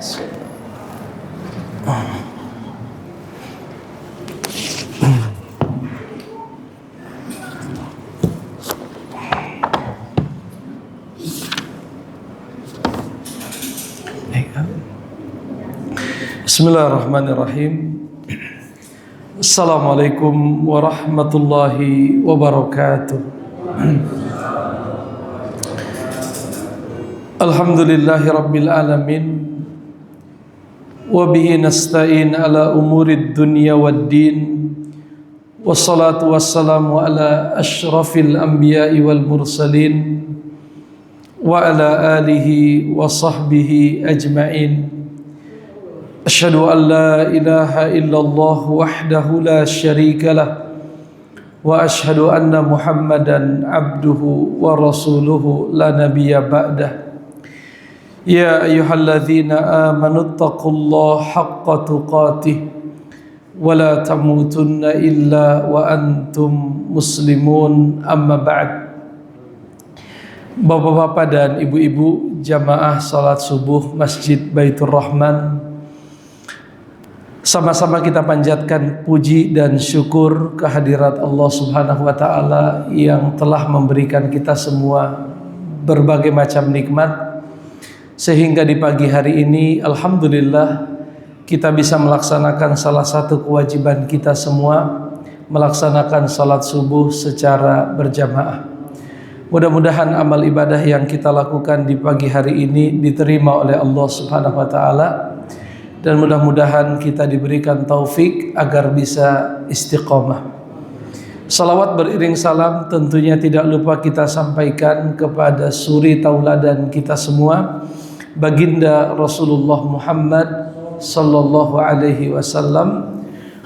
Bismillahirrahmanirrahim. Assalamualaikum warahmatullahi wabarakatuh. Alhamdulillahi rabbil alamin. Wa bihi nasta'in ala umurid dunya waddin. Wassalatu wassalamu ala asyrafil anbiya'i wal mursalin wa ala alihi wa sahbihi ajma'in. Asyhadu an la ilaha illallah wahdahu la syarika lah wa asyhadu anna Muhammadan abduhu wa rasuluhu la nabiyya ba'dah. Ya ayyuhalladzina amanu taqullaha haqqa tuqatih wa la tamutunna illa wa antum muslimun, amma ba'd. Bapak-bapak dan ibu-ibu jamaah salat subuh Masjid Baitur Rahman, sama-sama kita panjatkan puji dan syukur kehadirat Allah Subhanahu wa taala yang telah memberikan kita semua berbagai macam nikmat, sehingga di pagi hari ini alhamdulillah kita bisa melaksanakan salah satu kewajiban kita semua, melaksanakan salat subuh secara berjamaah. Mudah-mudahan amal ibadah yang kita lakukan di pagi hari ini diterima oleh Allah Subhanahu wa taala, dan mudah-mudahan kita diberikan taufik agar bisa istiqomah. Salawat beriring salam tentunya tidak lupa kita sampaikan kepada suri tauladan kita semua, baginda Rasulullah Muhammad sallallahu alaihi wasallam.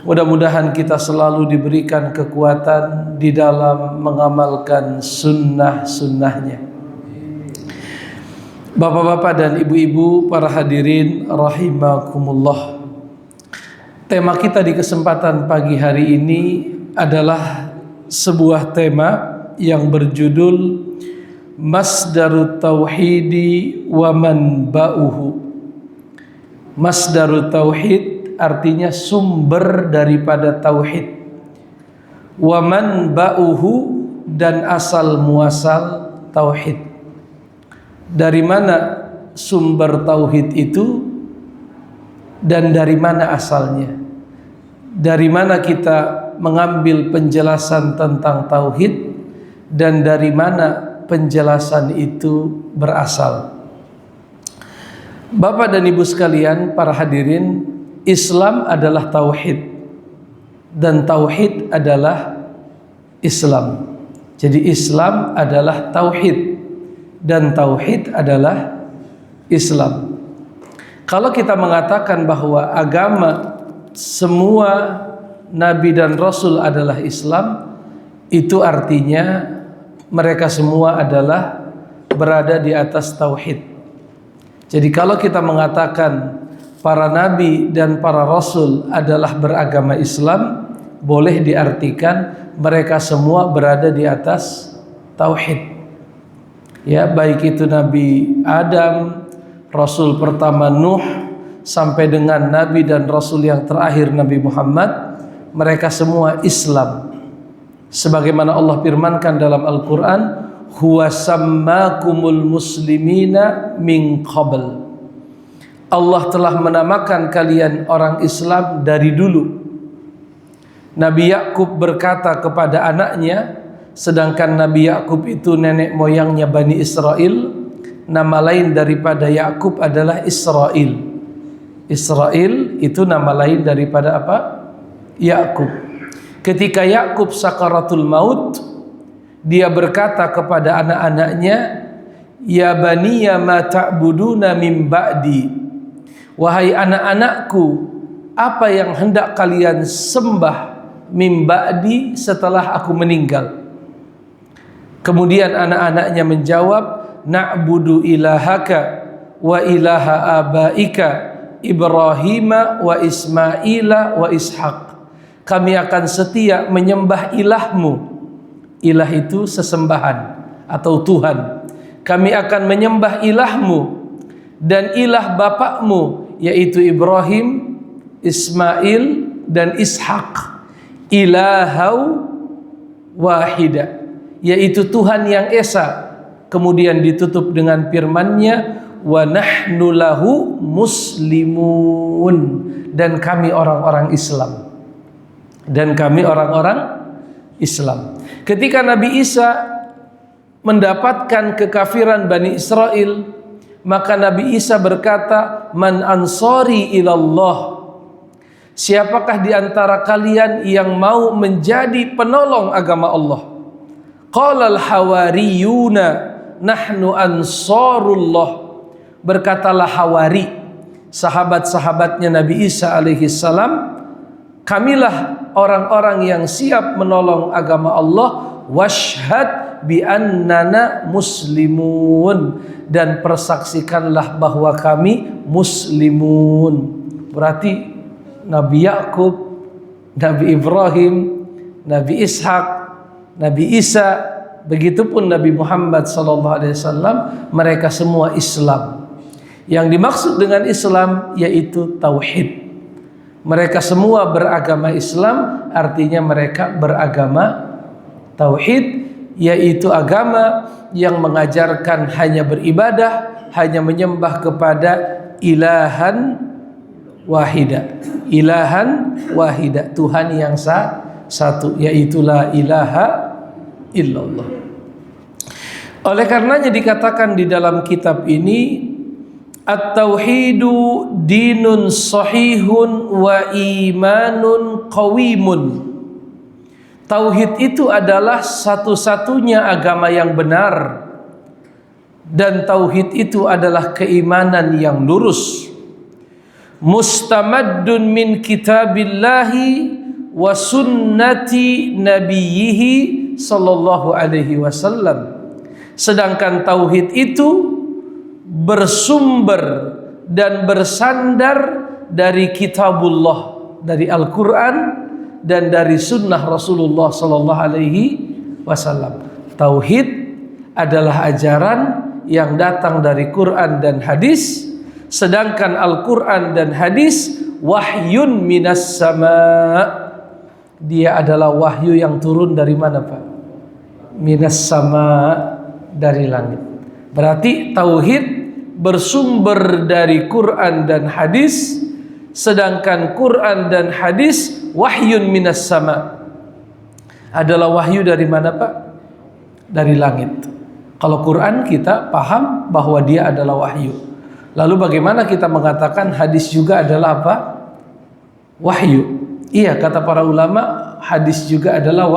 Mudah-mudahan kita selalu diberikan kekuatan di dalam mengamalkan sunnah-sunnahnya. Bapak-bapak dan ibu-ibu, para hadirin rahimakumullah. Tema kita di kesempatan pagi hari ini adalah sebuah tema yang berjudul Masdarut Tauhidi wa Manba'uhu. Masdarut Tauhid artinya sumber daripada tauhid. Wa Manba'uhu, dan asal muasal tauhid. Dari mana sumber tauhid itu dan dari mana asalnya? Dari mana kita mengambil penjelasan tentang tauhid dan dari mana penjelasan itu berasal? Bapak dan Ibu sekalian, para hadirin, Islam adalah tauhid dan tauhid adalah Islam. Jadi Islam adalah tauhid dan tauhid adalah Islam. Kalau kita mengatakan bahwa agama semua nabi dan rasul adalah Islam, itu artinya mereka semua adalah berada di atas tauhid. Jadi kalau kita mengatakan para nabi dan para rasul adalah beragama Islam, boleh diartikan mereka semua berada di atas tauhid. Ya, baik itu Nabi Adam, Rasul pertama Nuh, sampai dengan Nabi dan Rasul yang terakhir Nabi Muhammad, mereka semua Islam. Sebagaimana Allah firmankan dalam Al-Quran, huwa sammakumul muslimina min qabl. Allah telah menamakan kalian orang Islam dari dulu. Nabi Yakub berkata kepada anaknya, sedangkan Nabi Yakub itu nenek moyangnya Bani Israel, nama lain daripada Yakub adalah Israel. Israel itu nama lain daripada apa? Yakub. Ketika Yakub sakaratul maut, dia berkata kepada anak-anaknya, ya baniya ma ta'buduna min ba'di. Wahai anak-anakku, apa yang hendak kalian sembah min ba'di setelah aku meninggal? Kemudian anak-anaknya menjawab, na'budu ilahaka wa ilaha abaika Ibrahima wa Ismaila wa Ishaq. Kami akan setia menyembah ilahmu. Ilah itu sesembahan atau Tuhan. Kami akan menyembah ilahmu dan ilah bapakmu yaitu Ibrahim, Ismail dan Ishak, ilahau wahida, yaitu Tuhan yang esa. Kemudian ditutup dengan firman-Nya, wa nahnu lahu muslimun, dan kami orang-orang Islam. Dan kami orang-orang Islam. Ketika Nabi Isa mendapatkan kekafiran Bani Israel, maka Nabi Isa berkata, man ansari ilallah, siapakah di antara kalian yang mau menjadi penolong agama Allah? Qalal hawariyuna nahnu ansarullah, berkatalah Hawari, sahabat-sahabatnya Nabi Isa alaihi salam, kamilah orang-orang yang siap menolong agama Allah. Washhad bi annana muslimun, dan persaksikanlah bahwa kami muslimun. Berarti Nabi Yakub, Nabi Ibrahim, Nabi Ishak, Nabi Isa, begitupun Nabi Muhammad SAW, mereka semua Islam. Yang dimaksud dengan Islam yaitu tauhid. Mereka semua beragama Islam, artinya mereka beragama tauhid, yaitu agama yang mengajarkan hanya beribadah, hanya menyembah kepada ilahan wahida. Ilahan wahida, Tuhan yang satu, yaitu la ilaha illallah. Oleh karenanya dikatakan di dalam kitab ini, at-tauhidu dinun sahihun wa imanun qawimun. Tauhid itu adalah satu-satunya agama yang benar, dan tauhid itu adalah keimanan yang lurus. Mustamaddun min kitabillahi wa sunnati nabiyhi sallallahu alaihi wasallam. Sedangkan tauhid itu bersumber dan bersandar dari kitabullah, dari Al-Quran, dan dari sunnah Rasulullah sallallahu alaihi wasallam. Tauhid adalah ajaran yang datang dari Quran dan hadis, sedangkan Al-Quran dan hadis wahyun minas sama. Dia adalah wahyu yang turun dari mana, Pak? Minas sama, dari langit. Berarti tauhid bersumber dari Quran dan hadis, sedangkan Quran dan hadis wahyun minas sama, adalah wahyu dari mana, Pak? Dari langit. Kalau Quran kita paham bahwa dia adalah wahyu. Lalu bagaimana kita mengatakan hadis juga adalah apa? Wahyu. Iya, kata para ulama, hadis juga adalah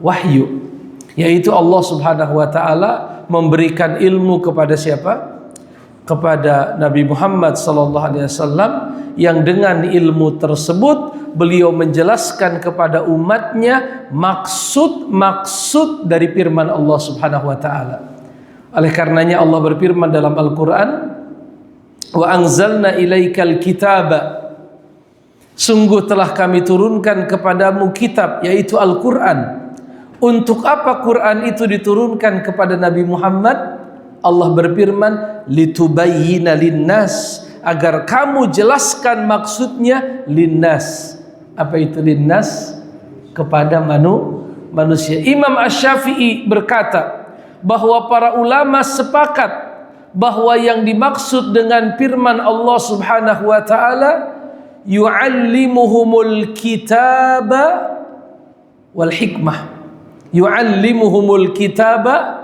wahyu, yaitu Allah Subhanahu wa taala memberikan ilmu kepada siapa? Kepada Nabi Muhammad sallallahu alaihi wasallam, yang dengan ilmu tersebut beliau menjelaskan kepada umatnya maksud-maksud dari firman Allah Subhanahu wa taala. Oleh karenanya Allah berfirman dalam Al-Qur'an, wa anzalna ilaikal kitaba, sungguh telah kami turunkan kepadamu kitab, yaitu Al-Qur'an. Untuk apa Quran itu diturunkan kepada Nabi Muhammad? Allah berfirman, litubayyina linnas, agar kamu jelaskan maksudnya linnas. Apa itu linnas? Kepada manusia. Imam Asy-Syafi'i berkata bahwa para ulama sepakat bahwa yang dimaksud dengan firman Allah Subhanahu wa taala, yu'allimuhumul kitaba wal hikmah. Yu'allimuhumul kitaba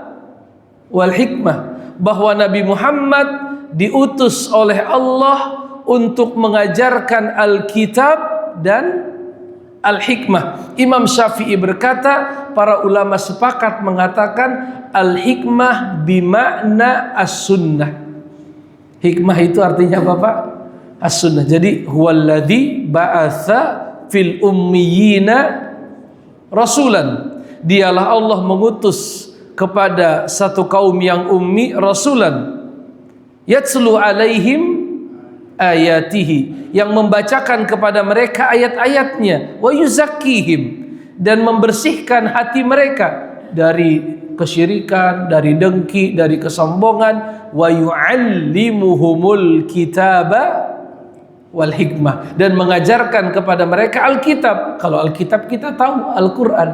wal hikmah, bahwa Nabi Muhammad diutus oleh Allah untuk mengajarkan Alkitab dan Al-Hikmah. Imam Syafi'i berkata, para ulama sepakat mengatakan Al-Hikmah bimakna as-sunnah. Hikmah itu artinya apa, Pak? As-sunnah. Jadi huwallazi ba'atsa fil ummiyina rasulan. Dialah Allah mengutus kepada satu kaum yang ummi rasulan, yatslu alaihim ayatihi, yang membacakan kepada mereka ayat-ayatnya, wa yuzakkihim, dan membersihkan hati mereka dari kesyirikan, dari dengki, dari kesombongan, wa yu'allimuhumul kitaba wal hikmah, dan mengajarkan kepada mereka Alkitab. Kalau Alkitab kita tahu Al-Quran.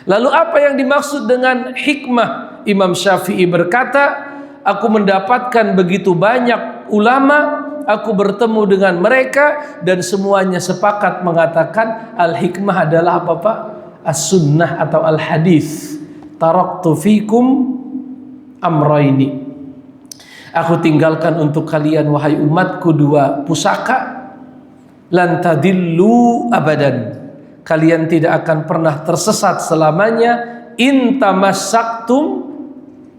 Lalu apa yang dimaksud dengan hikmah? Imam Syafi'i berkata, aku mendapatkan begitu banyak ulama, aku bertemu dengan mereka, dan semuanya sepakat mengatakan al-hikmah adalah apa Pak? As-sunnah atau al-hadis. Taraktu fikum amraini. Aku tinggalkan untuk kalian wahai umatku dua pusaka, lan tadillu abadan. Kalian tidak akan pernah tersesat selamanya, in tamassaktum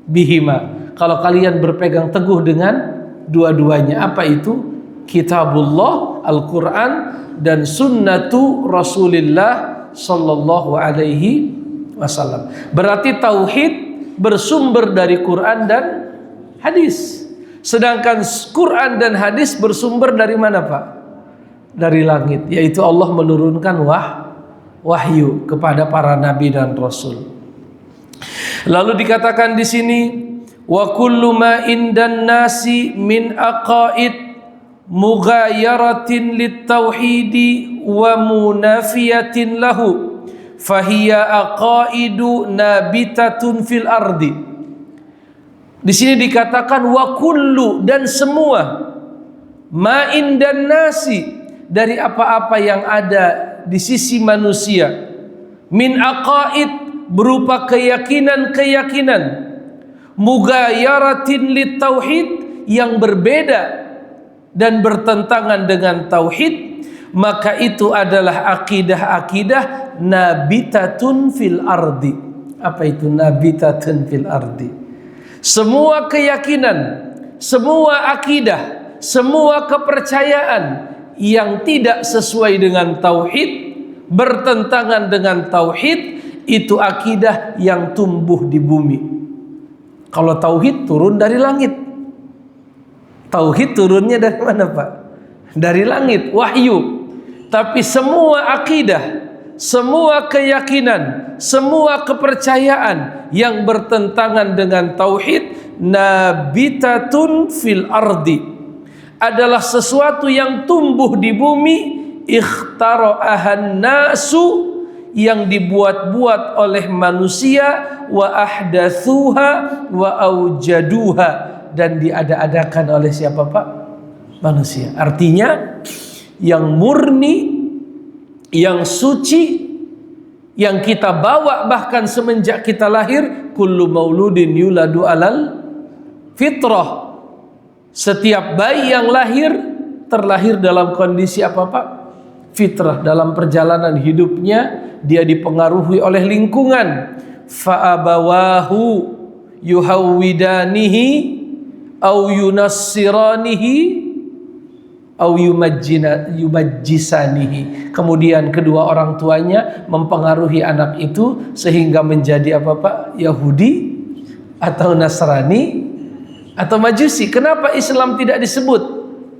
bihima. Kalau kalian berpegang teguh dengan dua-duanya. Apa itu? Kitabullah, Al-Quran, dan sunnatu Rasulillah sallallahu alaihi wasallam. Berarti tauhid bersumber dari Quran dan hadis. Sedangkan Quran dan hadis bersumber dari mana Pak? Dari langit, yaitu Allah menurunkan wahyu kepada para nabi dan rasul. Lalu dikatakan di sini, wa kullu ma indan nasi min aqaid mughayaratin litauhidi wa munafiyatin lahu fahiya aqaidu nabitatun fil ardi. Di sini dikatakan wa kullu, dan semua, ma indan nasi, dari apa-apa yang ada di sisi manusia, min aqaid, berupa keyakinan-keyakinan, mughayaratin lit tauhid, yang berbeda dan bertentangan dengan tauhid, maka itu adalah akidah-akidah nabitatun fil ardi. Apa itu nabitatun fil ardi? Semua keyakinan, semua akidah, semua kepercayaan yang tidak sesuai dengan tauhid, bertentangan dengan tauhid, itu akidah yang tumbuh di bumi. Kalau tauhid turun dari langit. Tauhid turunnya dari mana Pak? Dari langit, wahyu. Tapi semua akidah, semua keyakinan, semua kepercayaan yang bertentangan dengan tauhid, nabitatun fil ardi, adalah sesuatu yang tumbuh di bumi, ikhtara'ahan nasu, yang dibuat-buat oleh manusia, wa ahdatsuha wa aujaduha, dan diada-adakan oleh siapa Pak? Manusia. Artinya yang murni, yang suci, yang kita bawa bahkan semenjak kita lahir, kullu mauludin yuladu alal fitrah. Setiap bayi yang lahir terlahir dalam kondisi apa Pak? Fitrah. Dalam perjalanan hidupnya dia dipengaruhi oleh lingkungan. Fa'abawahu yuhawwidanihi au yunassiranihi au yumajjisanihi. Kemudian kedua orang tuanya mempengaruhi anak itu sehingga menjadi apa Pak? Yahudi atau Nasrani atau Majusi. Kenapa Islam tidak disebut?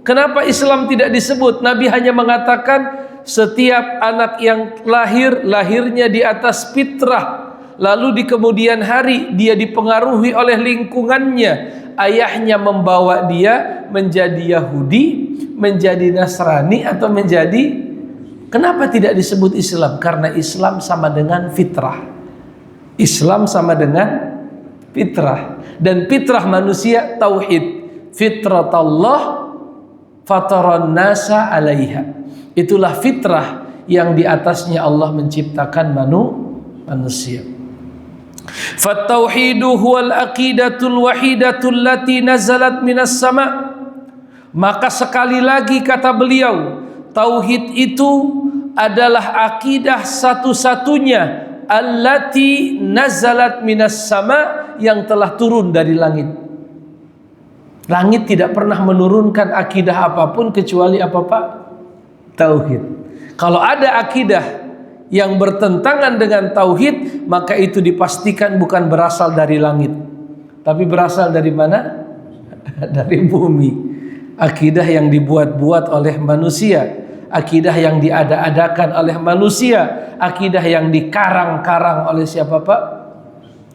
Kenapa Islam tidak disebut? Nabi hanya mengatakan setiap anak yang lahirnya di atas fitrah, lalu di kemudian hari dia dipengaruhi oleh lingkungannya, ayahnya membawa dia menjadi Yahudi, menjadi Nasrani, atau menjadi, kenapa tidak disebut Islam? Karena Islam sama dengan fitrah. Islam sama dengan fitrah, dan fitrah manusia tauhid. Fitratallah fataran nasa alaiha. Itulah fitrah yang di atasnya Allah menciptakan manusia. Fattauhidu huwal aqidatul wahidatul lati nazalat minas sama. Maka sekali lagi kata beliau, tauhid itu adalah akidah satu-satunya allati nazalat minas sama, yang telah turun dari langit. Langit tidak pernah menurunkan akidah apapun kecuali apa Pak? Tauhid. Kalau ada akidah yang bertentangan dengan tauhid, maka itu dipastikan bukan berasal dari langit, tapi berasal dari mana? Dari bumi. Akidah yang dibuat-buat oleh manusia, akidah yang diada-adakan oleh manusia, akidah yang dikarang-karang oleh siapa Pak?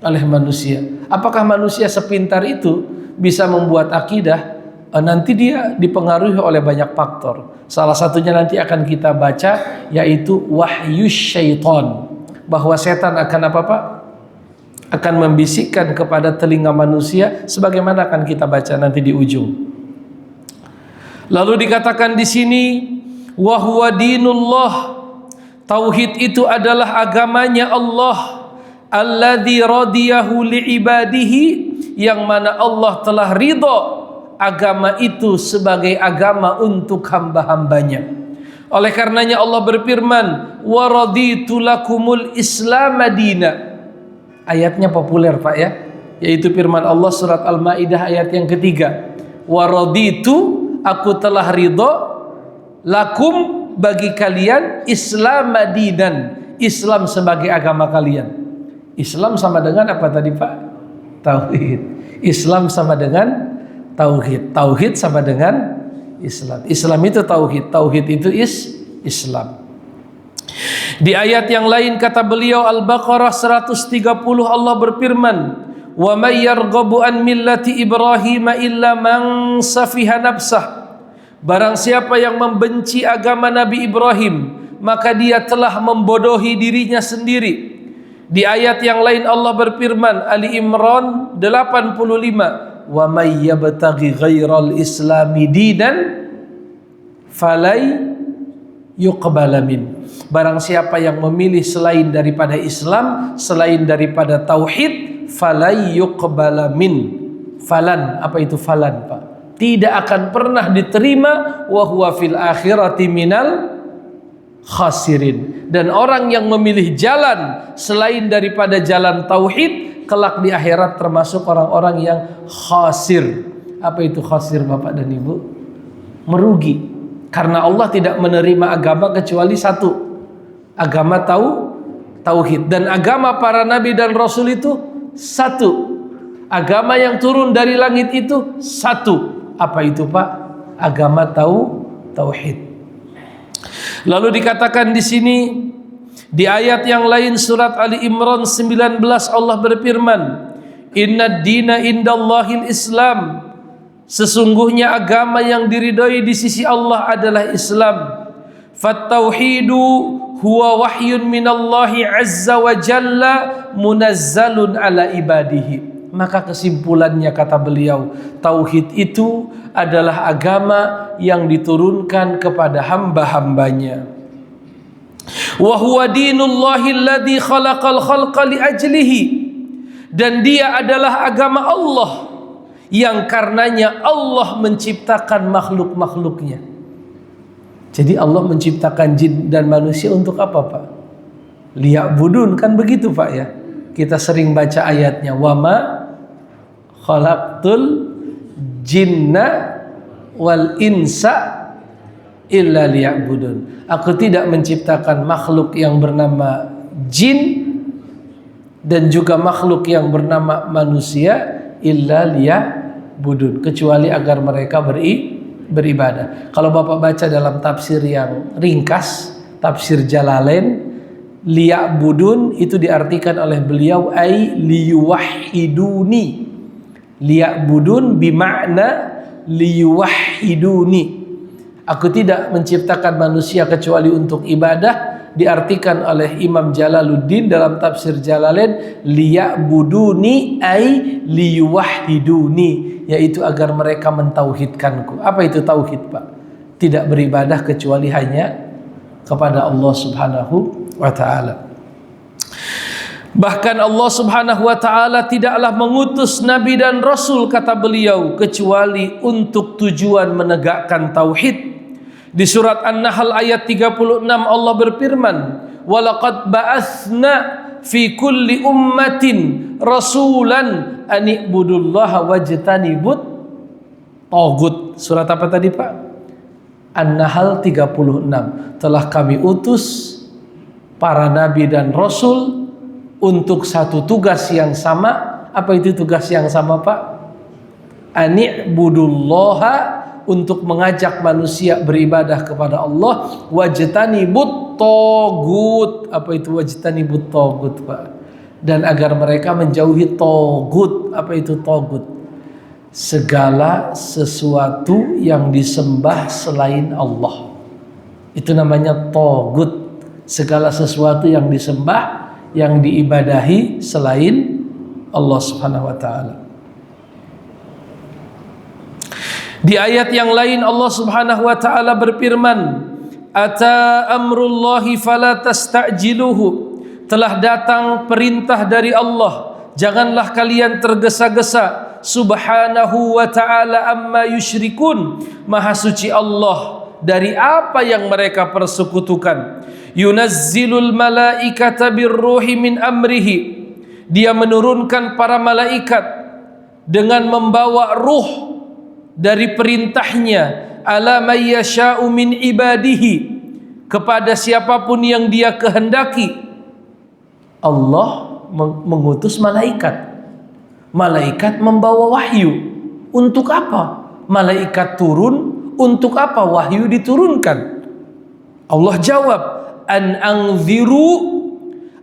Oleh manusia. Apakah manusia sepintar itu bisa membuat akidah? nanti dia dipengaruhi oleh banyak faktor. Salah satunya nanti akan kita baca, yaitu wahyu syaitan, bahwa setan akan apa Pak? Akan membisikkan kepada telinga manusia, sebagaimana akan kita baca nanti di ujung. Lalu dikatakan di sini, wa huwa dinullah, tauhid itu adalah agamanya Allah, alladzi radiyahu liibadihi, yang mana Allah telah ridha agama itu sebagai agama untuk hamba-hambanya. Oleh karenanya Allah berfirman, wa raditu lakumul islam madina. Ayatnya populer Pak ya, yaitu firman Allah surat Al-Maidah ayat yang ketiga, wa raditu, aku telah ridho, lakum, bagi kalian, Islam madinan, Islam sebagai agama kalian. Islam sama dengan apa tadi Pak? Tauhid. Islam sama dengan tauhid. Tauhid sama dengan Islam. Islam itu tauhid. Tauhid itu Islam. Di ayat yang lain kata beliau, Al-Baqarah 130, Allah berfirman, wa may yarghabu an millati Ibrahim illa man safiha nafsah. Barang siapa yang membenci agama Nabi Ibrahim, maka dia telah membodohi dirinya sendiri. Di ayat yang lain Allah berfirman, Ali Imran 85, wa may yabtaghi ghairal islami dinan falai yuqbala min. Barang siapa yang memilih selain daripada Islam, selain daripada tauhid, falai yuqbala min. Falan, apa itu falan Pak? Tidak akan pernah diterima, wa huwa fil akhirati minal khasirin. Dan orang yang memilih jalan selain daripada jalan tauhid, kelak di akhirat termasuk orang-orang yang khasir. Apa itu khasir Bapak dan Ibu? Merugi. Karena Allah tidak menerima agama kecuali satu, agama tauhid. Dan agama para nabi dan rasul itu satu. Agama yang turun dari langit itu satu. Apa itu Pak? Agama tauhid. Lalu dikatakan di sini, di ayat yang lain surat Ali Imran 19, Allah berfirman, Inna dina indallahil Islam. Sesungguhnya agama yang diridhoi di sisi Allah adalah Islam. Fattauhidu huwa wahyun minallahi azza wa jalla munazzalun ala ibadihi. Maka kesimpulannya kata beliau, tauhid itu adalah agama yang diturunkan kepada hamba-hambanya. Wa huwa dinullahi alladzi khalaqal khalqa li ajlihi. Dan dia adalah agama Allah yang karenanya Allah menciptakan makhluk-makhluknya. Jadi Allah menciptakan jin dan manusia untuk apa Pak? Liya'budun, kan begitu Pak ya. Kita sering baca ayatnya, wa ma khalaqtul jinna wal insa illa liya'budun. Aku tidak menciptakan makhluk yang bernama jin dan juga makhluk yang bernama manusia illa liya'budun, kecuali agar mereka beribadah. Kalau Bapak baca dalam tafsir yang ringkas, tafsir Jalalain, liya'budun itu diartikan oleh beliau ai liyuwahhiduni. Liya'budun bimakna liyuwahhiduni. Aku tidak menciptakan manusia kecuali untuk ibadah, diartikan oleh Imam Jalaluddin dalam tafsir Jalalain, liya'buduni ai liyuwahhiduni, yaitu agar mereka mentauhidkanku. Apa itu tauhid Pak? Tidak beribadah kecuali hanya kepada Allah Subhanahu wa ta'ala. Bahkan Allah Subhanahu wa ta'ala tidaklah mengutus nabi dan rasul, kata beliau, kecuali untuk tujuan menegakkan tauhid. Di surat An-Nahl ayat 36 Allah berfirman, walaqad ba'atsna fi kulli ummatin rasulan an ibudullaha wajtanibut taghut. Surat apa tadi Pak? An-Nahl 36. Telah kami utus para nabi dan rasul untuk satu tugas yang sama. Apa itu tugas yang sama Pak? Ani'budullaha, untuk mengajak manusia beribadah kepada Allah, wajtanibut taghut. Apa itu wajtanibut taghut Pak? Dan agar mereka menjauhi taghut. Apa itu taghut? segala sesuatu yang disembah selain Allah. Itu namanya tagut. Segala sesuatu yang disembah, yang diibadahi selain Allah Subhanahu wa taala. Di ayat yang lain Allah Subhanahu wa taala berfirman, "Ata amrullahi fala tasta'jiluhu." Telah datang perintah dari Allah, janganlah kalian tergesa-gesa. Subhanahu wa ta'ala amma yusyrikun. Maha suci Allah dari apa yang mereka persekutukan. Yunazzilul malaikata birruhi min amrihi. Dia menurunkan para malaikat dengan membawa ruh dari perintahnya. Ala may yasha'u min ibadihi. Kepada siapapun yang dia kehendaki. Allah mengutus malaikat. Malaikat membawa wahyu. Untuk apa? Malaikat turun, untuk apa wahyu diturunkan? Allah jawab, an anziru,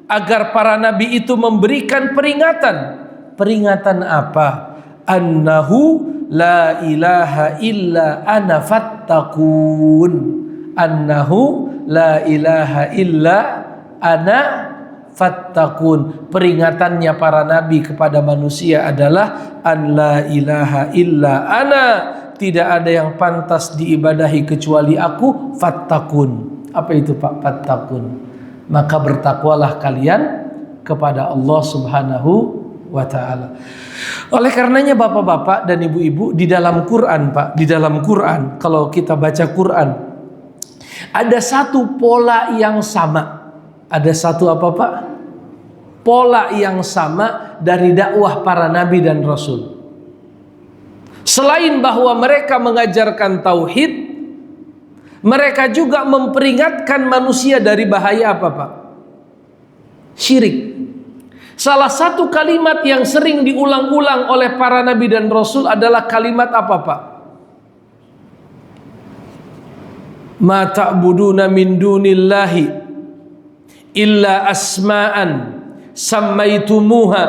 agar para nabi itu memberikan peringatan. Peringatan apa? Annahu la ilaha illa ana fattaqun. Annahu la ilaha illa ana fattaqun. Peringatannya para nabi kepada manusia adalah an la ilaha illa ana, tidak ada yang pantas diibadahi kecuali aku, fattaqun. Apa itu Pak fattaqun? Maka bertakwalah kalian kepada Allah Subhanahu wa taala. Oleh karenanya bapak-bapak dan ibu-ibu, di dalam Quran Pak, di dalam Quran, kalau kita baca Quran, ada satu pola yang sama. Ada satu apa Pak? Pola yang sama dari dakwah para nabi dan rasul. Selain bahwa mereka mengajarkan tauhid, mereka juga memperingatkan manusia dari bahaya apa Pak? Syirik. Salah satu kalimat yang sering diulang-ulang oleh para nabi dan rasul adalah kalimat apa Pak? Ma ta'buduna min dunillahi illa asma'an sammaitumuha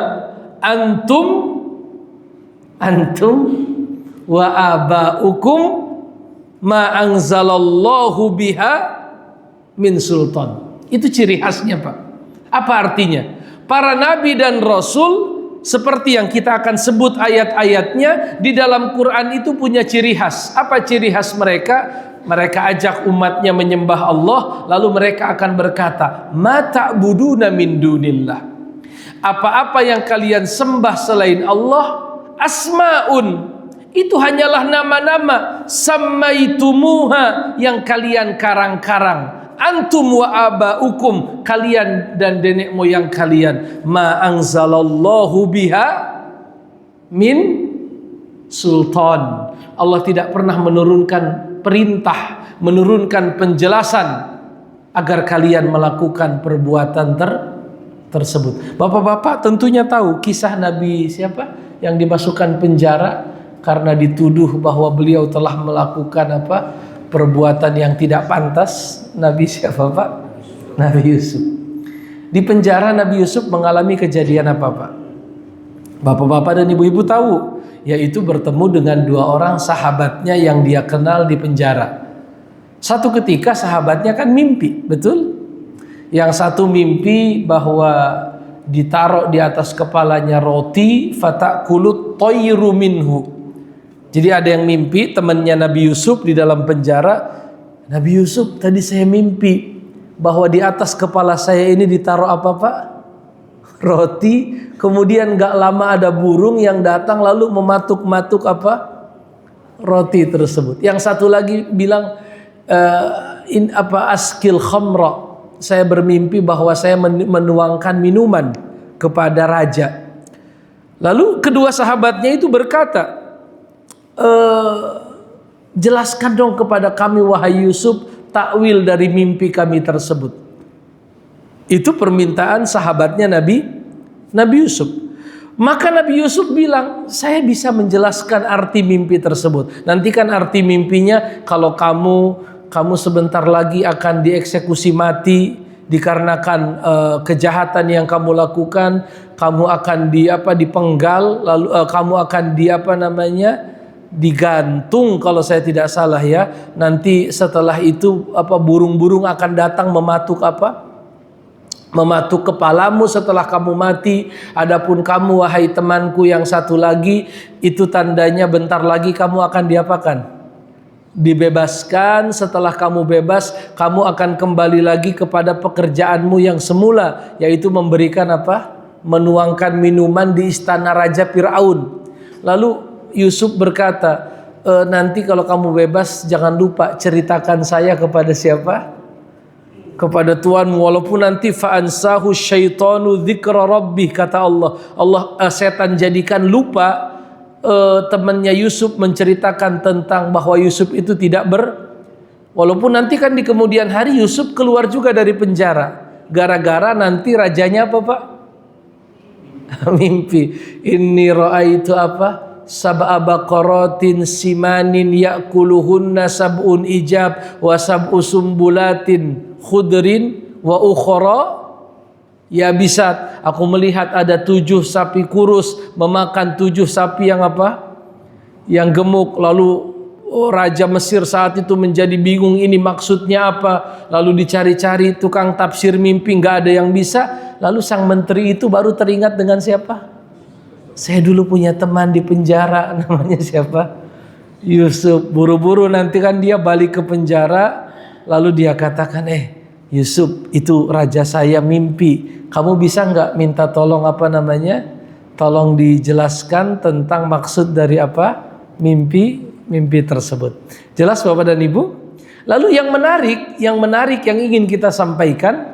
antum wa aba'ukum ma anzalallahu biha min sultan. Itu ciri khasnya Pak. Apa artinya? Para nabi dan rasul seperti yang kita akan sebut ayat-ayatnya di dalam Quran itu punya ciri khas. Apa ciri khas mereka? Mereka ajak umatnya menyembah Allah, lalu mereka akan berkata, ma ta'buduna min dunillah. Apa-apa yang kalian sembah selain Allah, asma'un, itu hanyalah nama-nama, sammaitumuha, yang kalian karang-karang. Antum wa aba'ukum, kalian dan nenek moyang kalian. Ma anzalallahu biha min sultan. Allah tidak pernah menurunkan perintah, menurunkan penjelasan agar kalian melakukan perbuatan tersebut. Bapak-bapak tentunya tahu kisah Nabi siapa yang dimasukkan penjara karena dituduh bahwa beliau telah melakukan apa? Perbuatan yang tidak pantas. Nabi siapa Pak? Nabi Yusuf. Di penjara Nabi Yusuf mengalami kejadian apa Pak? Bapak-bapak dan ibu-ibu tahu, yaitu bertemu dengan dua orang sahabatnya yang dia kenal di penjara. Satu ketika sahabatnya kan mimpi, betul? Yang satu mimpi bahwa ditaruh di atas kepalanya roti, fatakulut toyru minhu. Jadi ada yang mimpi temannya Nabi Yusuf di dalam penjara. Nabi Yusuf, tadi saya mimpi bahwa di atas kepala saya ini ditaruh apa Pak? Roti. Kemudian gak lama ada burung yang datang lalu mematuk-matuk apa? Roti tersebut. Yang satu lagi bilang askil khamra. Saya bermimpi bahwa saya menuangkan minuman kepada raja. Lalu kedua sahabatnya itu berkata, jelaskan dong kepada kami wahai Yusuf takwil dari mimpi kami tersebut. Itu permintaan sahabatnya Nabi Yusuf. Maka Nabi Yusuf bilang, saya bisa menjelaskan arti mimpi tersebut. Nanti kan arti mimpinya, kalau kamu sebentar lagi akan dieksekusi mati dikarenakan kejahatan yang kamu lakukan, kamu akan dipenggal, lalu kamu akan digantung kalau saya tidak salah ya. Nanti setelah itu burung-burung akan datang mematuk kepalamu setelah kamu mati. Adapun kamu wahai temanku yang satu lagi, itu tandanya bentar lagi kamu akan diapakan? Dibebaskan. Setelah kamu bebas, kamu akan kembali lagi kepada pekerjaanmu yang semula, yaitu memberikan menuangkan minuman di istana Raja Fir'aun. Lalu Yusuf berkata, nanti kalau kamu bebas jangan lupa ceritakan saya kepada siapa? Kepada Tuhan, walaupun nanti fa'ansahu syaitanu dzikra rabbih, kata Allah setan jadikan lupa temannya Yusuf menceritakan tentang bahwa Yusuf itu walaupun nanti kan di kemudian hari Yusuf keluar juga dari penjara gara-gara nanti rajanya Pak? Mimpi. Inni ra'aitu sab'a baqaratin simanin ya'kuluhunna sab'un ijab wa sab'u sumbulatin khudrin wa ukhra yabisat. Aku melihat ada 7 sapi kurus memakan 7 sapi yang gemuk. Lalu Raja Mesir saat itu menjadi bingung, ini maksudnya apa? Lalu dicari-cari tukang tafsir mimpi, nggak ada yang bisa. Lalu sang menteri itu baru teringat dengan siapa? Saya dulu punya teman di penjara, namanya siapa? Yusuf. Buru-buru nanti kan dia balik ke penjara, lalu dia katakan, Yusuf, itu raja saya mimpi. Kamu bisa nggak minta tolong tolong dijelaskan tentang maksud dari mimpi tersebut. Jelas Bapak dan Ibu? Lalu yang menarik yang ingin kita sampaikan,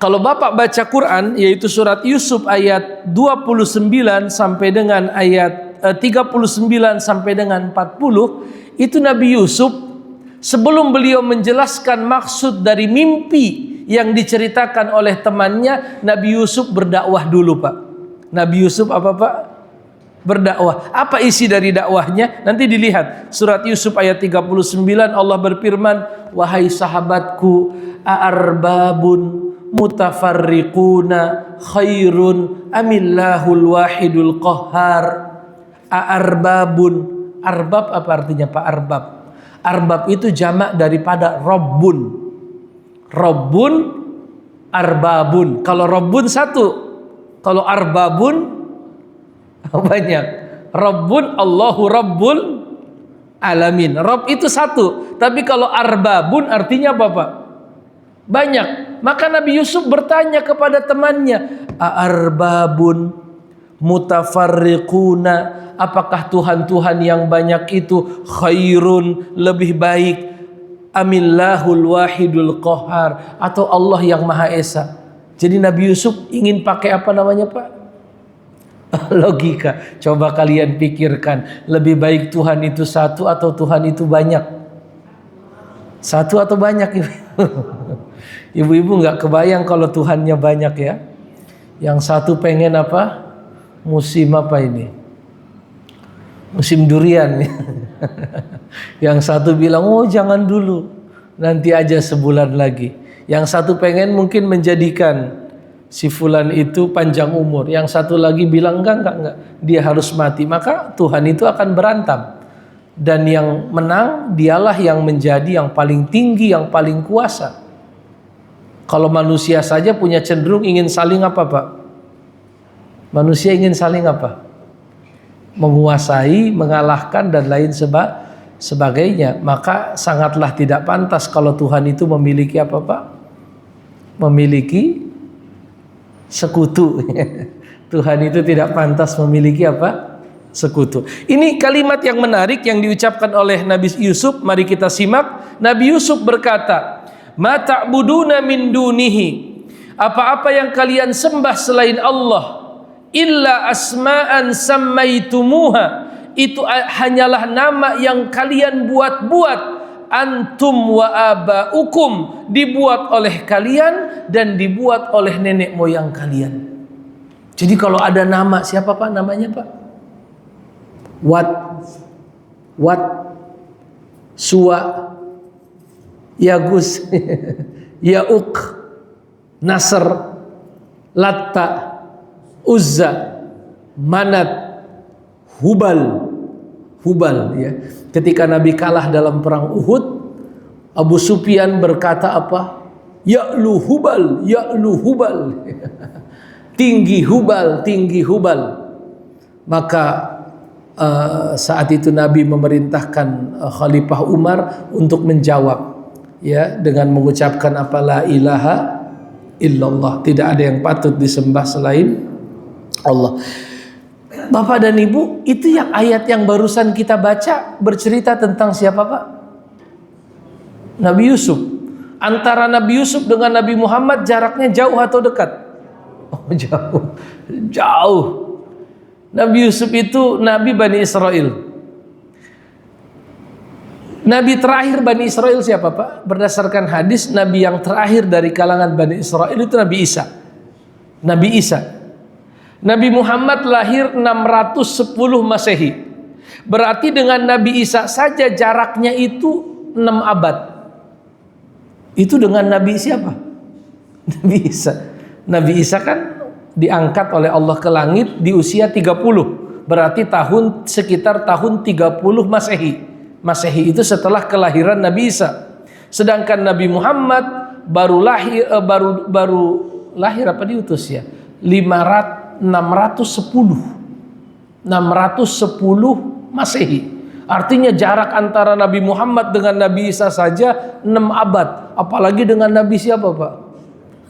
kalau Bapak baca Quran, yaitu surat Yusuf ayat 29 sampai dengan ayat 39 sampai dengan 40, itu Nabi Yusuf sebelum beliau menjelaskan maksud dari mimpi yang diceritakan oleh temannya, Nabi Yusuf berdakwah dulu Pak. Nabi Yusuf apa Pak? Berdakwah. Apa isi dari dakwahnya? Nanti dilihat surat Yusuf ayat 39, Allah berfirman, wahai sahabatku, a'arbabun mutafarriquna khairun amillahul wahidul qahhar. A'arbabun. Arbab apa artinya Pak? Arbab itu jamak daripada Rabbun. Rabbun, arbabun. Kalau Rabbun satu, kalau arbabun banyak. Rabbun, Allahu Rabbul Alamin. Rabb itu satu. Tapi kalau arbabun artinya apa Pak? Banyak. Maka Nabi Yusuf bertanya kepada temannya, arbabun mutafarriquna, apakah Tuhan-Tuhan yang banyak itu khairun, lebih baik, amillahul wahidul qahhar, atau Allah yang Maha Esa? Jadi Nabi Yusuf ingin pakai apa namanya Pak? Logika. Coba kalian pikirkan, lebih baik Tuhan itu satu atau Tuhan itu banyak? Satu atau banyak? Ibu-ibu nggak kebayang kalau Tuhannya banyak ya. Yang satu pengen apa? Musim apa ini? Musim durian. Yang satu bilang, oh jangan dulu, nanti aja sebulan lagi. Yang satu pengen mungkin menjadikan si fulan itu panjang umur. Yang satu lagi bilang enggak, dia harus mati. Maka Tuhan itu akan berantam. Dan yang menang dialah yang menjadi yang paling tinggi, yang paling kuasa. Kalau manusia saja punya cenderung ingin saling apa Pak? Manusia ingin saling apa? Menguasai, mengalahkan dan lain sebagainya. Maka sangatlah tidak pantas kalau Tuhan itu memiliki apa Pak? Memiliki sekutu. Tuhan itu tidak pantas memiliki apa? Sekutu. Ini kalimat yang menarik yang diucapkan oleh Nabi Yusuf. Mari kita simak. Nabi Yusuf berkata, ma ta'buduna min dunihi, apa-apa yang kalian sembah selain Allah, illa asma'an sammaitumuha, itu hanyalah nama yang kalian buat-buat, antum wa abaukum, dibuat oleh kalian dan dibuat oleh nenek moyang kalian. Jadi kalau ada nama, siapa Pak namanya Pak? Wat, Suwa, Yagus, Ya'uq, Nasr, Latta, Uzza, Manat, Hubal ya. Ketika Nabi kalah dalam perang Uhud, Abu Sufyan berkata apa? Ya'lu Hubal, Ya'lu Hubal. Tinggi Hubal, tinggi Hubal. Maka saat itu Nabi memerintahkan Khalifah Umar untuk menjawab ya dengan mengucapkan apa? La ilaha illallah. Tidak ada yang patut disembah selain Allah. Bapak dan Ibu, itu yang ayat yang barusan kita baca bercerita tentang siapa, Pak? Nabi Yusuf. Antara Nabi Yusuf dengan Nabi Muhammad jaraknya jauh atau dekat? Oh, jauh. Jauh. Nabi Yusuf itu Nabi Bani Israel. Nabi terakhir Bani Israel siapa, Pak? Berdasarkan hadis, Nabi yang terakhir dari kalangan Bani Israel itu Nabi Isa. Nabi Isa. Nabi Muhammad lahir 610 Masehi. Berarti dengan Nabi Isa saja jaraknya itu 6 abad. Itu dengan Nabi siapa? Nabi Isa. Nabi Isa kan diangkat oleh Allah ke langit di usia 30. Berarti sekitar tahun 30 Masehi. Masehi itu setelah kelahiran Nabi Isa. Sedangkan Nabi Muhammad baru lahir apa diutus ya? 610 Masehi. Artinya jarak antara Nabi Muhammad dengan Nabi Isa saja 6 abad. Apalagi dengan Nabi siapa, Pak?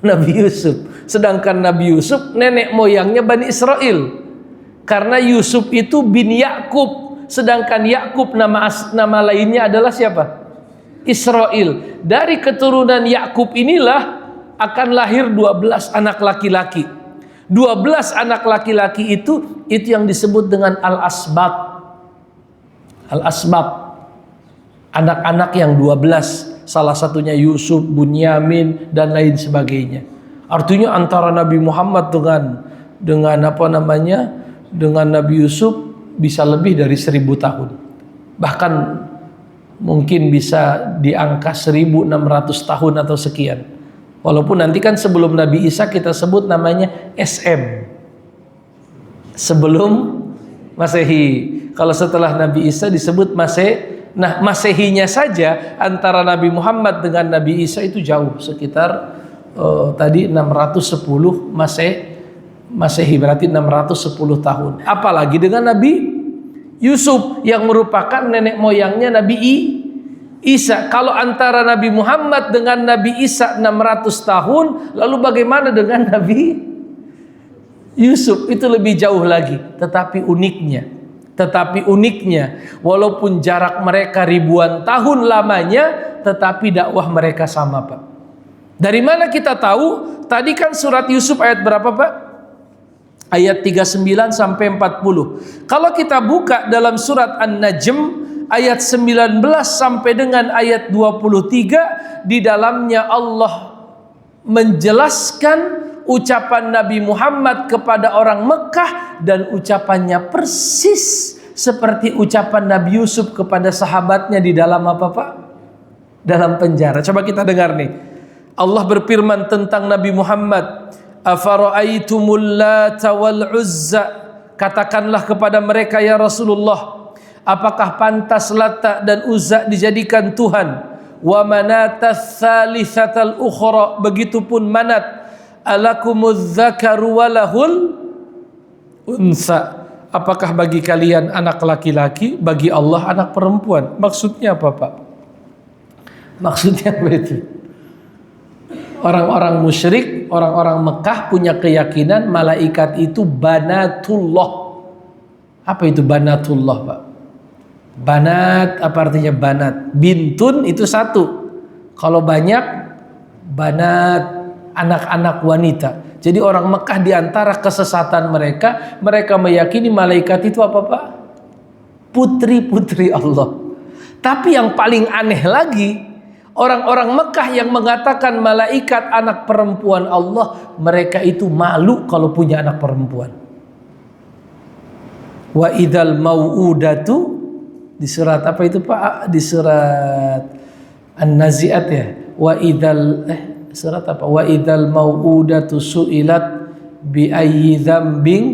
Nabi Yusuf. Sedangkan Nabi Yusuf nenek moyangnya Bani Israel. Karena Yusuf itu bin Yakub. Sedangkan Yakub nama lainnya adalah siapa? Israel. Dari keturunan Yakub inilah akan lahir 12 anak laki-laki. 12 anak laki-laki itu yang disebut dengan Al-Asbab. Al-Asbab. Anak-anak yang 12. Salah satunya Yusuf, Bunyamin dan lain sebagainya. Artinya antara Nabi Muhammad dengan Nabi Yusuf bisa lebih dari 1000 tahun. Bahkan mungkin bisa di angka 1600 tahun atau sekian. Walaupun nanti kan sebelum Nabi Isa kita sebut namanya SM. Sebelum Masehi. Kalau setelah Nabi Isa disebut Masehi. Nah, Masehinya saja antara Nabi Muhammad dengan Nabi Isa itu jauh, sekitar tadi 610 Masehi, berarti 610 tahun. Apalagi dengan Nabi Yusuf yang merupakan nenek moyangnya Nabi Isa. Kalau antara Nabi Muhammad dengan Nabi Isa 600 tahun, lalu bagaimana dengan Nabi Yusuf? Itu lebih jauh lagi. Tetapi uniknya, walaupun jarak mereka ribuan tahun lamanya, tetapi dakwah mereka sama, Pak. Dari mana kita tahu? Tadi kan surat Yusuf ayat berapa, Pak? Ayat 39 sampai 40. Kalau kita buka dalam surat An-Najm ayat 19 sampai dengan ayat 23, di dalamnya Allah menjelaskan ucapan Nabi Muhammad kepada orang Mekah, dan ucapannya persis seperti ucapan Nabi Yusuf kepada sahabatnya di dalam apa, Pak? Dalam penjara. Coba kita dengar nih. Allah berfirman tentang Nabi Muhammad, afara'aitumul Lata wal Uzza, katakanlah kepada mereka ya Rasulullah, apakah pantas Lata dan Uzza dijadikan Tuhan? Wa Manatath Tsalitsatal Ukhra, begitupun Manat. Alakumuz zakaru walahul unsa, apakah bagi kalian anak laki-laki, bagi Allah anak perempuan? Maksudnya apa, Pak? Maksudnya apa itu? Orang-orang musyrik, orang-orang Mekah punya keyakinan malaikat itu banatullah. Apa itu banatullah, Pak? Banat, apa artinya banat? Bintun itu satu. Kalau banyak, banat, anak-anak wanita. Jadi orang Mekah diantara kesesatan mereka meyakini malaikat itu apa, Pak? Putri-putri Allah. Tapi yang paling aneh lagi, orang-orang Mekah yang mengatakan malaikat anak perempuan Allah, mereka itu malu kalau punya anak perempuan. Wa idzal mau'udatu, di surat apa itu, Pak? Di surat An-Nazi'at ya. Wa idzal surat apa? Wa idzal mau'udatu su'ilat bi ayyi dzambin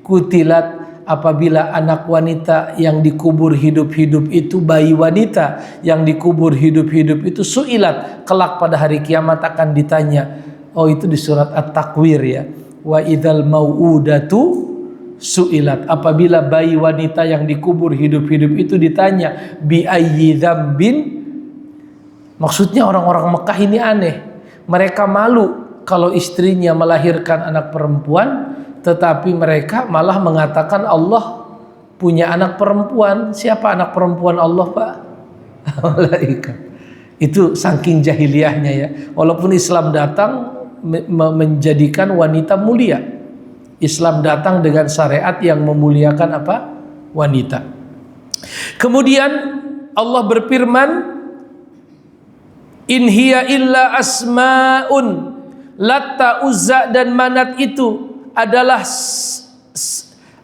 kutilat. Apabila anak wanita yang dikubur hidup-hidup itu, bayi wanita yang dikubur hidup-hidup itu, su'ilat, kelak pada hari kiamat akan ditanya. Oh, itu di surat At-Takwir ya. Wa idzal mau'udatu su'ilat, apabila bayi wanita yang dikubur hidup-hidup itu ditanya bi ayyi dzambin. Maksudnya orang-orang Mekah ini aneh. Mereka malu kalau istrinya melahirkan anak perempuan, tetapi mereka malah mengatakan Allah punya anak perempuan. Siapa anak perempuan Allah, Pak? Malaikat. Itu saking jahiliyahnya ya. Walaupun Islam datang menjadikan wanita mulia. Islam datang dengan syariat yang memuliakan apa? Wanita. Kemudian Allah berfirman, in hiya illa asma'un, Latta, Uzza dan Manat itu adalah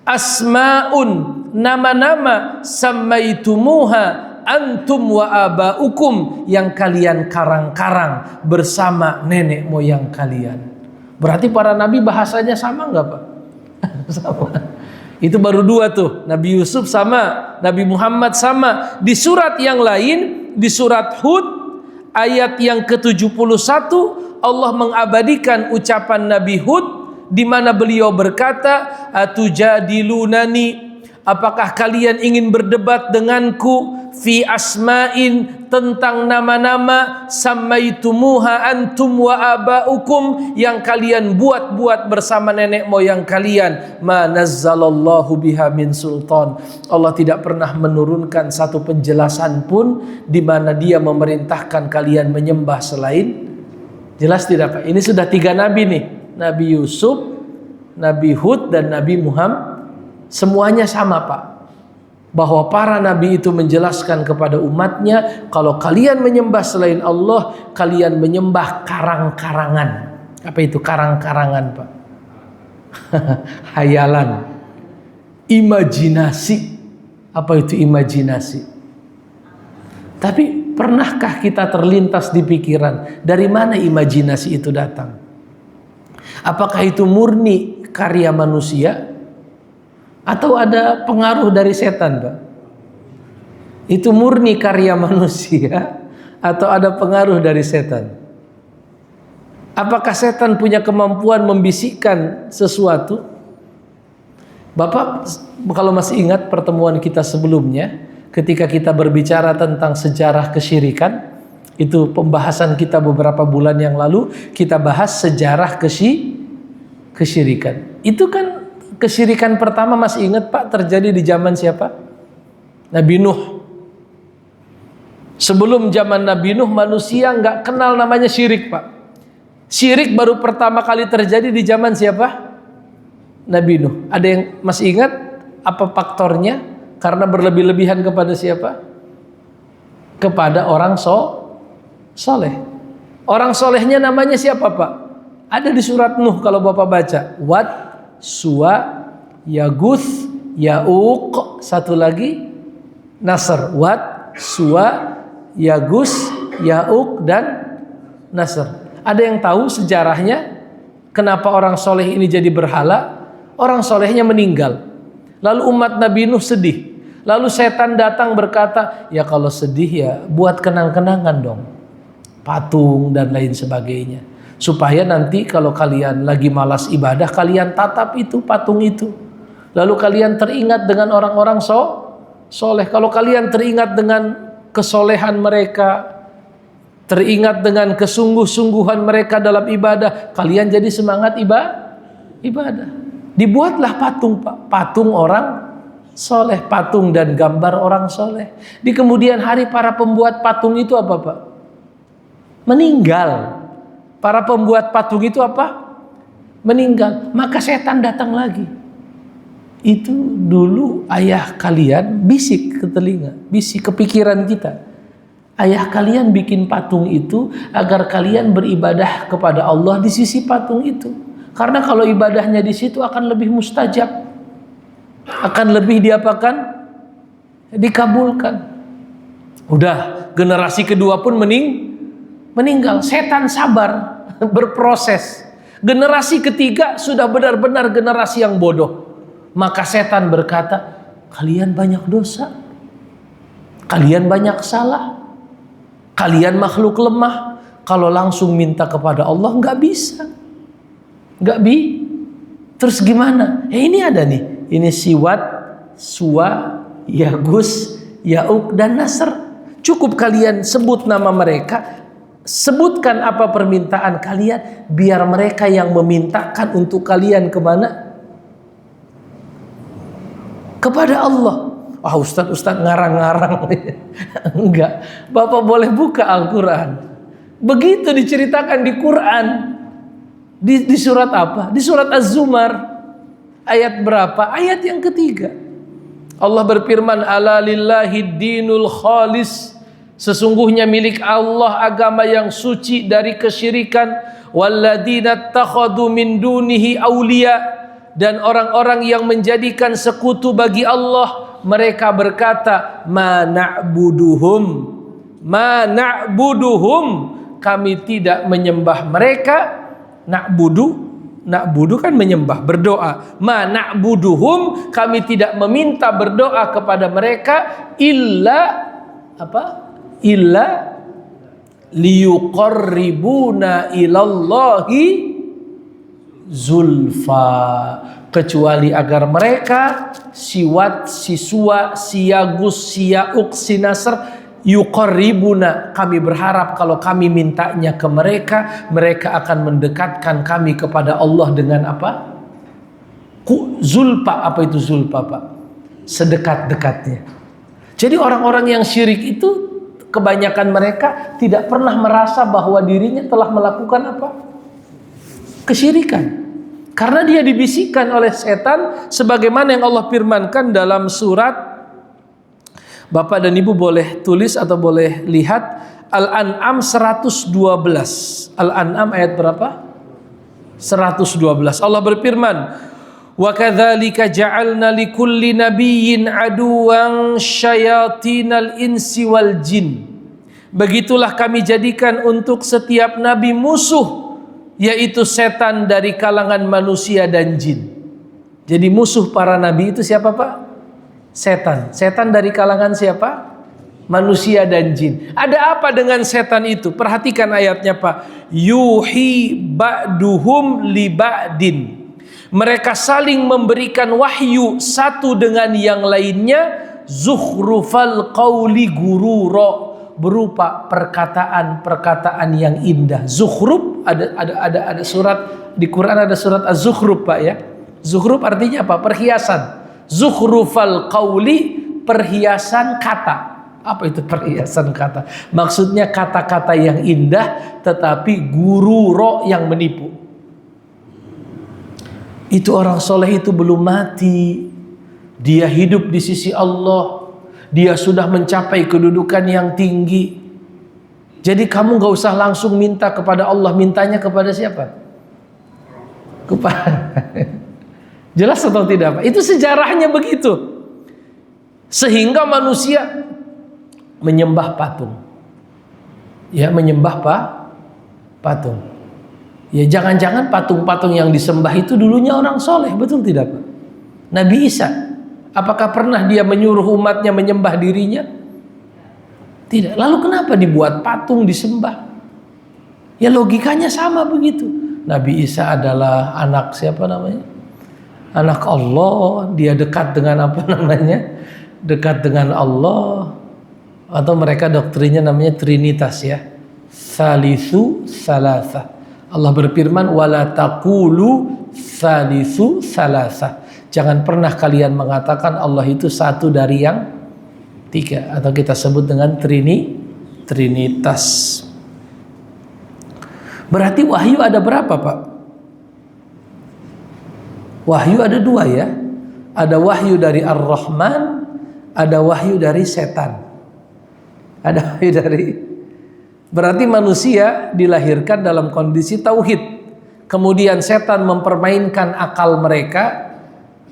asma'un, nama-nama, sammaitumuha antum wa abaukum, yang kalian karang-karang bersama nenek moyang kalian. Berarti para nabi bahasanya sama enggak, Pak? Sama. Itu baru dua tuh, Nabi Yusuf sama Nabi Muhammad sama. Di surat yang lain, di surat Hud ayat yang ke-71, Allah mengabadikan ucapan Nabi Hud di mana beliau berkata, atujadilunani, apakah kalian ingin berdebat denganku, fi asma'in, tentang nama-nama, sammaitumuha antum wa abaukum, yang kalian buat-buat bersama nenek moyang kalian, ma nazzalallahu biha min sultan, Allah tidak pernah menurunkan satu penjelasan pun di mana dia memerintahkan kalian menyembah selain. Jelas tidak, Pak? Ini sudah 3 nabi nih, Nabi Yusuf, Nabi Hud dan Nabi Muhammad. Semuanya sama, Pak, bahwa para nabi itu menjelaskan kepada umatnya, kalau kalian menyembah selain Allah, kalian menyembah karang-karangan. Apa itu karang-karangan, Pak? Hayalan, imajinasi. Apa itu imajinasi? Tapi pernahkah kita terlintas di pikiran, dari mana imajinasi itu datang? Apakah itu murni karya manusia atau ada pengaruh dari setan, Pak? Itu murni karya manusia atau ada pengaruh dari setan? Apakah setan punya kemampuan membisikkan sesuatu? Bapak kalau masih ingat pertemuan kita sebelumnya, ketika kita berbicara tentang sejarah kesyirikan, itu pembahasan kita beberapa bulan yang lalu, kita bahas sejarah kesyirikan. Itu kan kesyirikan pertama, masih ingat, Pak, terjadi di zaman siapa? Nabi Nuh. Sebelum zaman Nabi Nuh, manusia nggak kenal namanya syirik, Pak. Syirik baru pertama kali terjadi di zaman siapa? Nabi Nuh. Ada yang masih ingat apa faktornya? Karena berlebih-lebihan kepada siapa? Kepada orang soleh. Orang solehnya namanya siapa, Pak? Ada di surat Nuh kalau Bapak baca. Wad, Suwa, Yaguth, Ya'uq, satu lagi Nasr. Wad, Suwa, Yaguth, Ya'uq dan Nasr. Ada yang tahu sejarahnya kenapa orang soleh ini jadi berhala? Orang solehnya meninggal. Lalu umat Nabi Nuh sedih. Lalu setan datang berkata, ya kalau sedih ya buat kenang-kenangan dong, patung dan lain sebagainya, supaya nanti kalau kalian lagi malas ibadah, kalian tatap itu patung itu, lalu kalian teringat dengan orang-orang soleh. Kalau kalian teringat dengan kesolehan mereka, teringat dengan kesungguh-sungguhan mereka dalam ibadah, kalian jadi semangat ibadah. Dibuatlah patung, Pak, patung orang soleh, patung dan gambar orang soleh. Di kemudian hari para pembuat patung itu apa, Pak? Meninggal. Para pembuat patung itu apa? Meninggal. Maka setan datang lagi. Itu dulu ayah kalian bisik ke telinga, bisik ke pikiran kita. Ayah kalian bikin patung itu agar kalian beribadah kepada Allah di sisi patung itu. Karena kalau ibadahnya di situ akan lebih mustajab, akan lebih diapakan? Dikabulkan. Udah, generasi kedua pun meninggal. Setan sabar, berproses. Generasi ketiga sudah benar-benar generasi yang bodoh. Maka setan berkata, kalian banyak dosa, kalian banyak salah, kalian makhluk lemah. Kalau langsung minta kepada Allah nggak bisa, Terus gimana? Ini ada nih, ini Siwat, Suwa, Yagus, Yauk, dan Nasr. Cukup kalian sebut nama mereka, sebutkan apa permintaan kalian, biar mereka yang memintakan untuk kalian kemana? Kepada Allah. Ustadz ngarang-ngarang. Enggak, Bapak boleh buka Al-Quran. Begitu diceritakan di Quran. Di surat apa? Di surat Az-Zumar. Ayat berapa? Ayat yang ketiga. Allah berfirman, ala lillahi dinul khalis. Sesungguhnya milik Allah agama yang suci dari kesyirikan. Walladzina takhadu min dunihi awliya. Dan orang-orang yang menjadikan sekutu bagi Allah, mereka berkata, ma na'buduhum, kami tidak menyembah mereka. Na'budu kan menyembah, berdoa. Ma na'buduhum, kami tidak meminta berdoa kepada mereka illa liyuqarribuna ilallahi zulfa, kecuali agar mereka Siwat, Siswa, Siyagus, Siyauk, Sinasr yuqarribuna, kami berharap kalau kami mintanya ke mereka, mereka akan mendekatkan kami kepada Allah dengan apa? Zulfa. Apa itu zulfa, Pak? Sedekat-dekatnya. Jadi orang-orang yang syirik itu kebanyakan mereka tidak pernah merasa bahwa dirinya telah melakukan apa? Kesyirikan. Karena dia dibisikkan oleh setan, sebagaimana yang Allah firmankan dalam surat, Bapak dan Ibu boleh tulis atau boleh lihat, Al-An'am 112. Al-An'am ayat berapa? 112. Allah berfirman, wa kadzalika ja'alna likulli nabiyyin aduwan syayatinal insi wal jin. Begitulah kami jadikan untuk setiap nabi musuh, yaitu setan dari kalangan manusia dan jin. Jadi musuh para nabi itu siapa, Pak? Setan dari kalangan siapa? Manusia dan jin. Ada apa dengan setan itu? Perhatikan ayatnya, Pak. Yuhi ba'duhum li ba'din. Mereka saling memberikan wahyu satu dengan yang lainnya, zukhrufal qawli gururo, berupa perkataan-perkataan yang indah. Zukhruf, ada surat di Quran, ada surat Az-Zukhruf, Pak, ya. Zukhruf artinya apa? Perhiasan. Zukhrufal qawli, perhiasan kata. Apa itu perhiasan kata? Maksudnya kata-kata yang indah, tetapi gururo, yang menipu. Itu orang soleh itu belum mati, dia hidup di sisi Allah, dia sudah mencapai kedudukan yang tinggi. Jadi kamu gak usah langsung minta kepada Allah, mintanya kepada siapa? Jelas atau tidak, Pak? Itu sejarahnya begitu. Sehingga manusia menyembah patung. Ya, menyembah patung. Ya, jangan-jangan patung-patung yang disembah itu dulunya orang soleh, betul tidak, Pak? Nabi Isa, apakah pernah dia menyuruh umatnya menyembah dirinya? Tidak. Lalu kenapa dibuat patung disembah? Ya logikanya sama begitu. Nabi Isa adalah anak siapa namanya? Anak Allah, dia dekat dengan apa namanya? Dekat dengan Allah. Atau mereka doktrinnya namanya Trinitas, ya. Salisu salasa. Allah berfirman, wala taqulu salisu salasa. Jangan pernah kalian mengatakan Allah itu satu dari yang tiga, atau kita sebut dengan Trinitas. Berarti wahyu ada berapa, Pak? Wahyu ada dua, ya. Ada wahyu dari Ar-Rahman, ada wahyu dari setan. Ada wahyu dari, berarti manusia dilahirkan dalam kondisi tauhid. Kemudian setan mempermainkan akal mereka,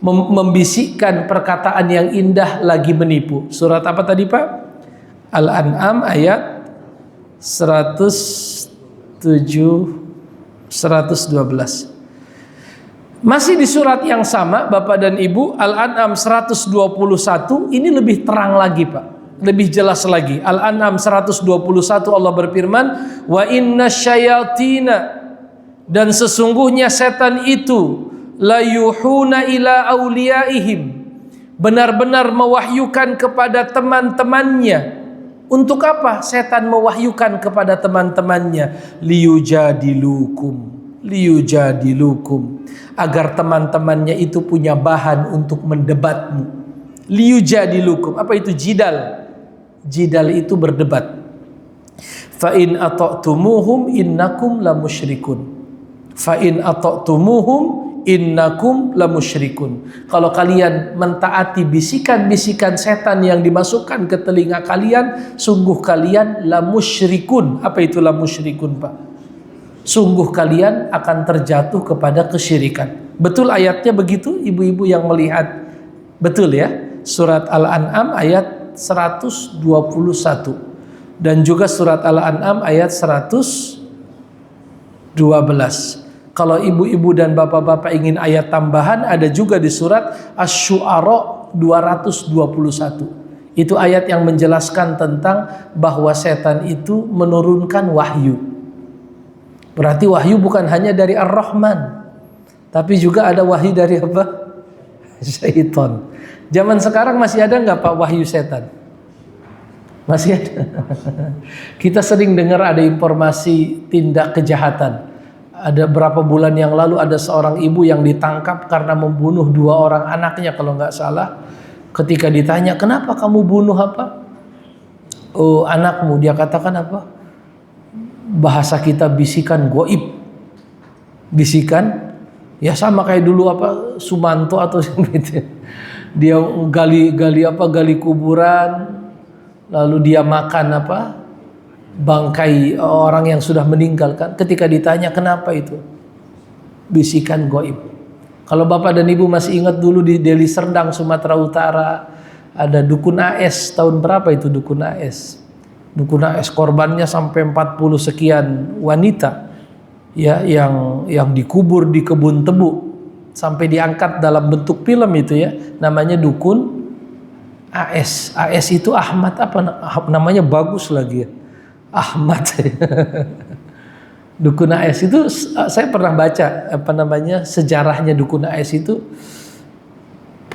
membisikkan perkataan yang indah lagi menipu. Surat apa tadi, Pak? Al-An'am ayat 112. Masih di surat yang sama Bapak dan Ibu, Al-An'am 121, ini lebih terang lagi Pak, lebih jelas lagi. Al-An'am 121 Allah berfirman, wa inna syayatina, dan sesungguhnya setan itu la yuhuna ila auliyaihim, benar-benar mewahyukan kepada teman-temannya. Untuk apa setan mewahyukan kepada teman-temannya? Liyujadilukum, agar teman-temannya itu punya bahan untuk mendebatmu. Liyujadilukum, apa itu jidal? Jidal itu berdebat. Fa in ata'tumuhum innakum lamusyrikun. Fa in ata'tumuhum innakum lamusyrikun. Kalau kalian mentaati bisikan-bisikan setan yang dimasukkan ke telinga kalian, sungguh kalian lamusyrikun. Apa itu lamusyrikun, Pak? Sungguh kalian akan terjatuh kepada kesyirikan. Betul ayatnya begitu, ibu-ibu yang melihat? Betul ya? Surat Al-An'am ayat 121 dan juga surat Al-An'am ayat 112. Kalau ibu-ibu dan bapak-bapak ingin ayat tambahan, ada juga di surat Asy-Syu'ara 221. Itu ayat yang menjelaskan tentang bahwa setan itu menurunkan wahyu. Berarti wahyu bukan hanya dari Ar-Rahman, tapi juga ada wahyu dari apa? Syaitan. Zaman sekarang masih ada nggak Pak wahyu setan? Masih ada. Kita sering dengar ada informasi tindak kejahatan. Ada berapa bulan yang lalu ada seorang ibu yang ditangkap karena membunuh 2 orang anaknya kalau nggak salah. Ketika ditanya, kenapa kamu bunuh apa? Oh, anakmu. Dia katakan apa? Bahasa kita bisikan goib. Bisikan, ya sama kayak dulu apa Sumanto atau gitu. Dia gali kuburan, lalu dia makan apa? Bangkai orang yang sudah meninggal kan. Ketika ditanya kenapa itu, bisikan goib. Kalau bapak dan ibu masih ingat dulu di Deli Serdang Sumatera Utara ada dukun AS. Tahun berapa itu dukun AS? Dukun AS korbannya sampai 40 sekian wanita ya, yang dikubur di kebun tebu sampai diangkat dalam bentuk film itu ya, namanya dukun AS. AS itu Ahmad apa namanya, bagus lagi ya, Ahmad. Dukun AS itu saya pernah baca apa namanya sejarahnya. Dukun AS itu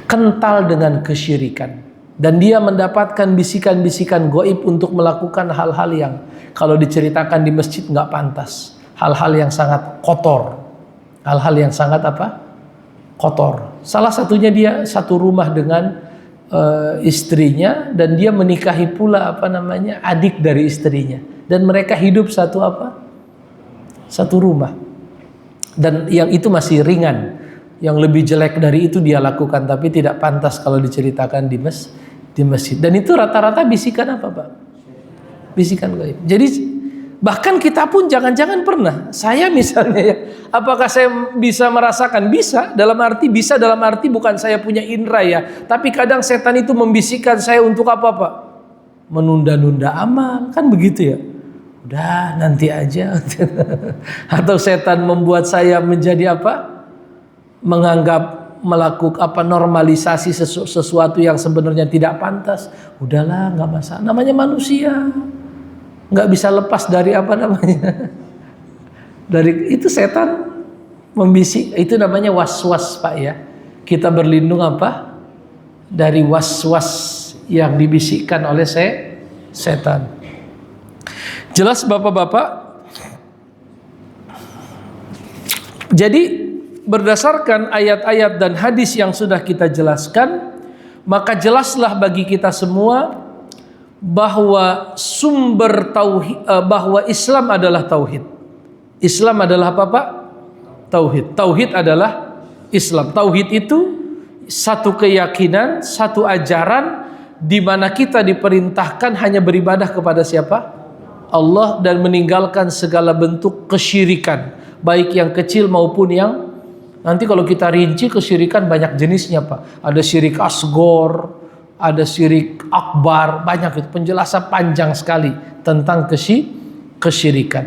kental dengan kesyirikan dan dia mendapatkan bisikan-bisikan goib untuk melakukan hal-hal yang kalau diceritakan di masjid nggak pantas, hal-hal yang sangat kotor, hal-hal yang sangat apa? Kotor. Salah satunya dia satu rumah dengan istrinya dan dia menikahi pula apa namanya adik dari istrinya dan mereka hidup satu rumah, dan yang itu masih ringan. Yang lebih jelek dari itu dia lakukan tapi tidak pantas kalau diceritakan di masjid. Dan itu rata-rata bisikan apa Pak? Bisikan gaib. Jadi bahkan kita pun jangan-jangan pernah, saya misalnya ya, apakah saya bisa merasakan? Bisa, dalam arti bukan saya punya indera ya, tapi kadang setan itu membisikkan saya untuk apa Pak? Menunda-nunda amal, kan begitu ya. Udah nanti aja. Atau setan membuat saya menjadi apa? Menganggap melakukan apa, normalisasi sesuatu yang sebenarnya tidak pantas. Udahlah, nggak masalah. Namanya manusia, nggak bisa lepas dari apa namanya. Dari itu setan membisik. Itu namanya was-was Pak ya. Kita berlindung apa? Dari was-was yang dibisikkan oleh setan. Jelas Bapak-bapak? Jadi berdasarkan ayat-ayat dan hadis yang sudah kita jelaskan, maka jelaslah bagi kita semua bahwa sumber tauhid, bahwa Islam adalah tauhid. Islam adalah apa Pak? Tauhid. Tauhid adalah Islam. Tauhid itu satu keyakinan, satu ajaran di mana kita diperintahkan hanya beribadah kepada siapa? Allah, dan meninggalkan segala bentuk kesyirikan, baik yang kecil maupun yang nanti kalau kita rinci kesyirikan banyak jenisnya Pak. Ada syirik asgor, ada syirik akbar, banyak itu penjelasan panjang sekali tentang kesyirikan.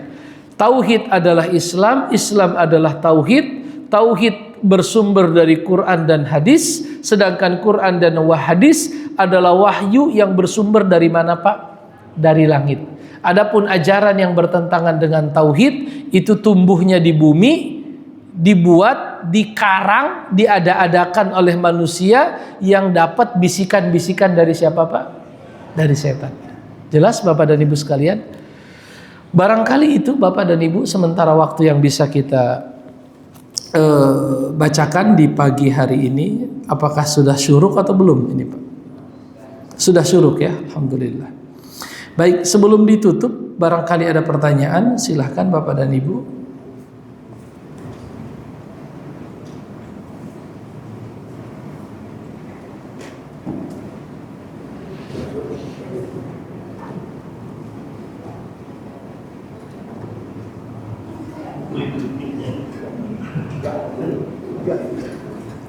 Tauhid adalah Islam, Islam adalah tauhid, tauhid bersumber dari Quran dan hadis, sedangkan Quran dan hadis adalah wahyu yang bersumber dari mana Pak? Dari langit. Adapun ajaran yang bertentangan dengan tauhid itu tumbuhnya di bumi, dibuat, dikarang, diada-adakan oleh manusia yang dapat bisikan-bisikan dari siapa Pak? Dari setan. Jelas Bapak dan Ibu sekalian? Barangkali itu Bapak dan Ibu sementara waktu yang bisa kita bacakan di pagi hari ini. Apakah sudah syuruk atau belum ini Pak? Sudah syuruk ya, Alhamdulillah. Baik, sebelum ditutup barangkali ada pertanyaan, silahkan Bapak dan Ibu.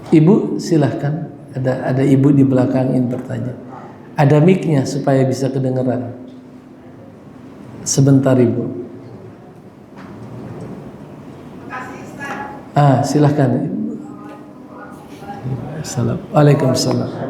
Ibu silahkan, ada ibu di belakang ingin bertanya. Ada mic-nya supaya bisa kedengeran. Sebentar Ibu. Silahkan. Waalaikumsalam.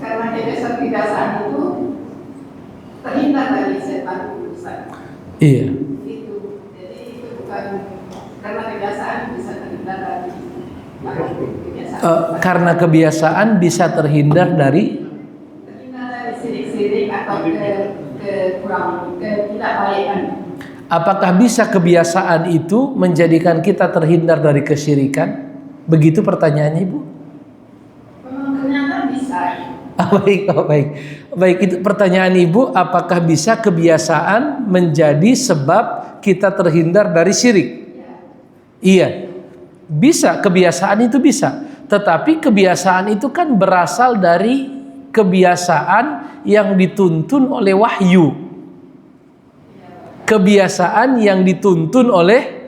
Karena kebiasaan itu terhindar dari setan urusan. Iya. Jadi itu bukan karena kebiasaan bisa terhindar dari kebiasaan. Karena kebiasaan bisa terhindar dari sirik-sirik atau ketidakbaikan. Apakah bisa kebiasaan itu menjadikan kita terhindar dari kesyirikan? Begitu pertanyaannya Ibu? Ternyata bisa. Baik, itu pertanyaan Ibu, apakah bisa kebiasaan menjadi sebab kita terhindar dari syirik? Iya. Bisa, kebiasaan itu bisa. Tetapi kebiasaan itu kan berasal dari kebiasaan yang dituntun oleh wahyu. Kebiasaan yang dituntun oleh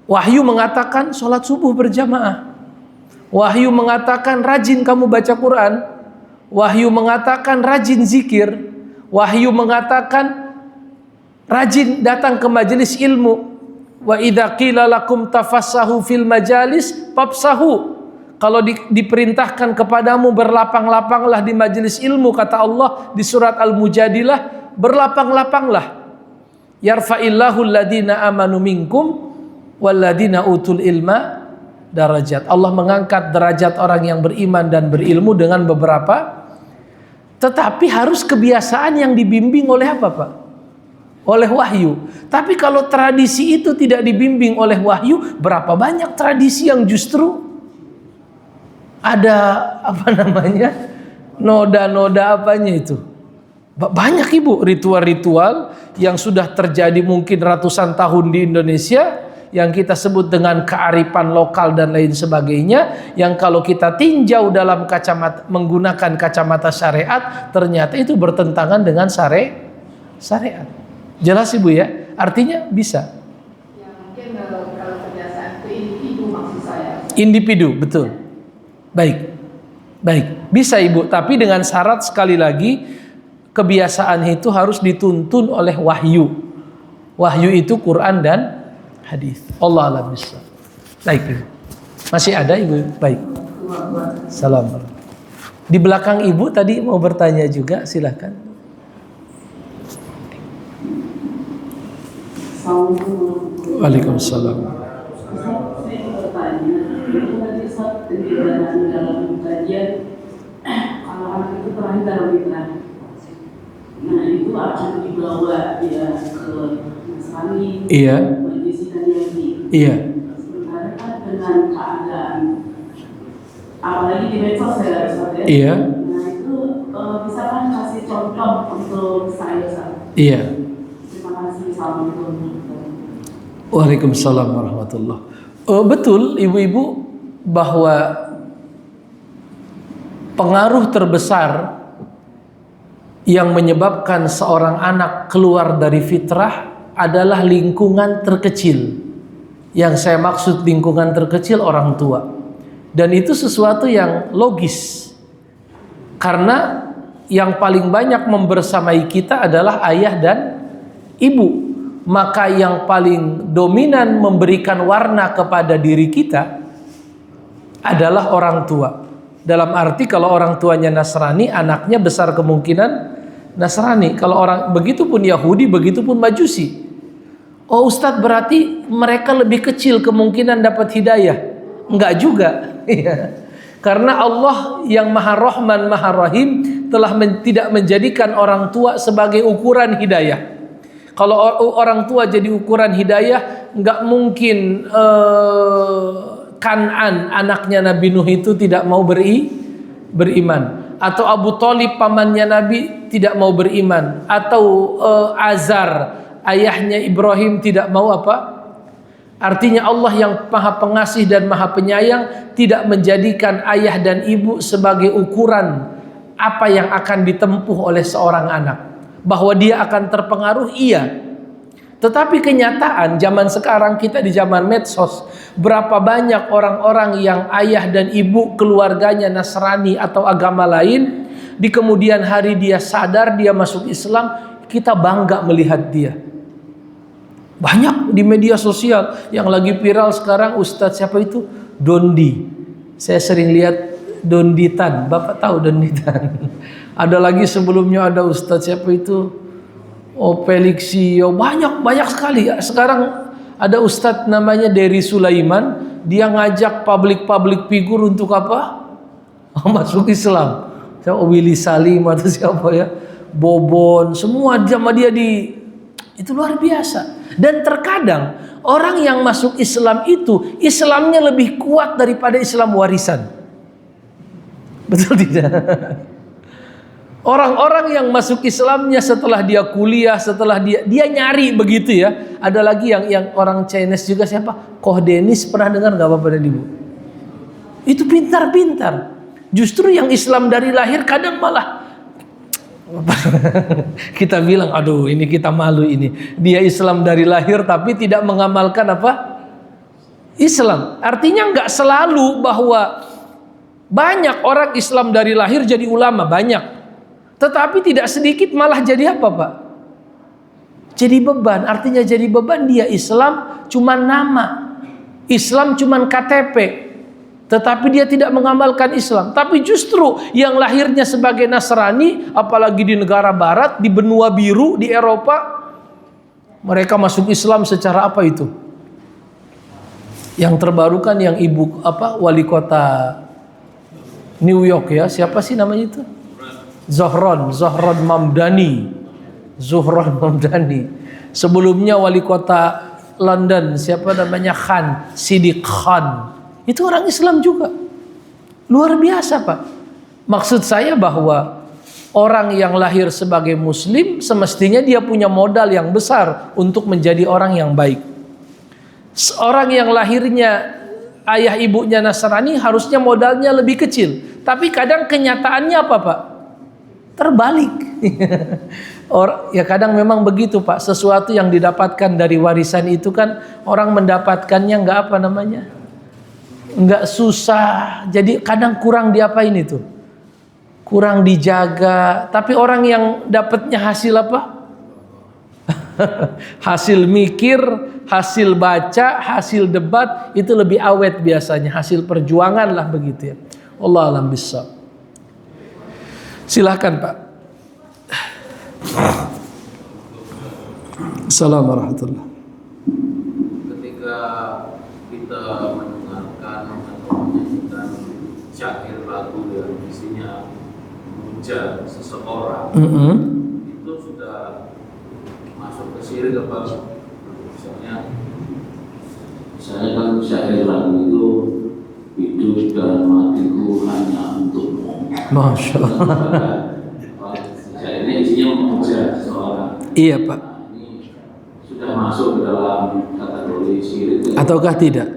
wahyu mengatakan sholat subuh berjamaah. Wahyu mengatakan rajin kamu baca Quran. Wahyu mengatakan rajin zikir. Wahyu mengatakan rajin datang ke majelis ilmu. Wa idza qila lakum tafassahu fil majalis fafsahu. Kalau diperintahkan kepadamu berlapang-lapanglah di majelis ilmu, kata Allah di surat Al-Mujadilah, berlapang-lapanglah. Yarfa'illahu alladhina amanu minkum walladhina utul ilma darajat. Allah mengangkat derajat orang yang beriman dan berilmu dengan beberapa. Tetapi harus kebiasaan yang dibimbing oleh apa Pak? Oleh wahyu. Tapi kalau tradisi itu tidak dibimbing oleh wahyu, berapa banyak tradisi yang justru ada noda-noda apanya itu. Banyak Ibu ritual-ritual yang sudah terjadi mungkin ratusan tahun di Indonesia yang kita sebut dengan kearifan lokal dan lain sebagainya, yang kalau kita tinjau dalam kacamata menggunakan kacamata syariat ternyata itu bertentangan dengan syariat. Jelas Ibu ya? Artinya bisa. Ya, mungkin kalau kebiasaan itu individu maksud saya. Individu, betul. Baik. Bisa Ibu, tapi dengan syarat sekali lagi kebiasaan itu harus dituntun oleh wahyu. Wahyu itu Quran dan hadis. Allah a'lam bishawab. Baik Ibu. Masih ada Ibu? Baik. Salam. Di belakang Ibu tadi mau bertanya juga, silakan. Waalaikumsalam. Saya bertanya, itu tadi saat dalam kajian kalau anak itu terakhir dalam Islam. Nah itu akan dibawa dia ke Nasrani, Iya. Majusi dan Yahudi. Iya. Sementara kan dengan keadaan, apalagi di medsos ya, ya. Iya. Nah itu bisa kan kasih contoh untuk saya. Iya. Terima kasih, assalamualaikum. Waalaikumsalam warahmatullah. Betul Ibu-ibu bahwa pengaruh terbesar yang menyebabkan seorang anak keluar dari fitrah adalah lingkungan terkecil. Yang saya maksud lingkungan terkecil orang tua. Dan itu sesuatu yang logis. Karena yang paling banyak membersamai kita adalah ayah dan ibu. Maka yang paling dominan memberikan warna kepada diri kita adalah orang tua. Dalam arti kalau orang tuanya Nasrani, anaknya besar kemungkinan Nasrani. Kalau orang begitupun Yahudi, begitupun Majusi. Oh Ustadz, berarti mereka lebih kecil kemungkinan dapat hidayah? Enggak juga. Karena Allah yang Maha Rahman, Maha Rahim telah tidak menjadikan orang tua sebagai ukuran hidayah. Kalau orang tua jadi ukuran hidayah, enggak mungkin Kan'an anaknya Nabi Nuh itu tidak mau beriman, atau Abu Thalib pamannya Nabi tidak mau beriman, atau Azar ayahnya Ibrahim tidak mau apa? Artinya Allah yang Maha Pengasih dan Maha Penyayang tidak menjadikan ayah dan ibu sebagai ukuran apa yang akan ditempuh oleh seorang anak. Bahwa dia akan terpengaruh, iya. Tetapi kenyataan zaman sekarang, kita di zaman medsos, berapa banyak orang-orang yang ayah dan ibu keluarganya Nasrani atau agama lain, di kemudian hari dia sadar, dia masuk Islam, kita bangga melihat dia. Banyak di media sosial yang lagi viral sekarang, Ustadz siapa itu? Dondi. Saya sering lihat Donditan, Bapak tahu Donditan? Ada lagi sebelumnya ada Ustadz siapa itu? Oh Felixio, banyak sekali. Sekarang ada Ustadz namanya Dery Sulaiman, dia ngajak public figure untuk apa? Masuk Islam. Willy Salim atau siapa ya? Bobon, semua sama dia itu luar biasa. Dan terkadang orang yang masuk Islam itu Islamnya lebih kuat daripada Islam warisan. Betul tidak? Orang-orang yang masuk Islamnya setelah dia kuliah, setelah dia nyari begitu ya. Ada lagi yang orang Chinese juga, siapa? Koh Dennis, pernah dengar nggak Bapak dan Ibu? Itu pintar-pintar. Justru yang Islam dari lahir kadang malah kita bilang, aduh ini kita malu ini. Dia Islam dari lahir tapi tidak mengamalkan apa? Islam. Artinya nggak selalu bahwa banyak orang Islam dari lahir jadi ulama, banyak. Tetapi tidak sedikit malah jadi apa Pak? Jadi beban. Artinya jadi beban, dia Islam cuma nama, Islam cuma KTP, tetapi dia tidak mengamalkan Islam. Tapi justru yang lahirnya sebagai Nasrani, apalagi di negara barat, di benua biru, di Eropa, mereka masuk Islam secara apa itu? Yang terbaru kan yang wali kota New York ya, siapa sih namanya itu? Zohran Mamdani. Sebelumnya wali kota London, siapa namanya? Khan, Siddiq Khan. Itu orang Islam juga. Luar biasa Pak. Maksud saya bahwa orang yang lahir sebagai Muslim semestinya dia punya modal yang besar untuk menjadi orang yang baik. Orang yang lahirnya ayah ibunya Nasrani harusnya modalnya lebih kecil. Tapi kadang kenyataannya apa Pak? Terbalik. Ya kadang memang begitu Pak. Sesuatu yang didapatkan dari warisan itu kan orang mendapatkannya nggak susah. Jadi kadang kurang diapain itu? Kurang dijaga. Tapi orang yang dapatnya hasil apa? Hasil mikir, hasil baca, hasil debat, itu lebih awet biasanya. Hasil perjuangan lah begitu ya. Allah alam bissawab. Silahkan Pak. Assalamualaikum warahmatullahi wabarakatuh. Ketika kita mendengarkan atau menyanyikan syair lagu yang isinya memuja seseorang, itu sudah masuk ke syirik apa? Misalnya kan syair lagu itu, hidup dan matiku hanya untukmu. Masya Allah. Syairnya isinya memuja seseorang. Iya Pak. Ini sudah masuk ke dalam kategori syirik ataukah tidak?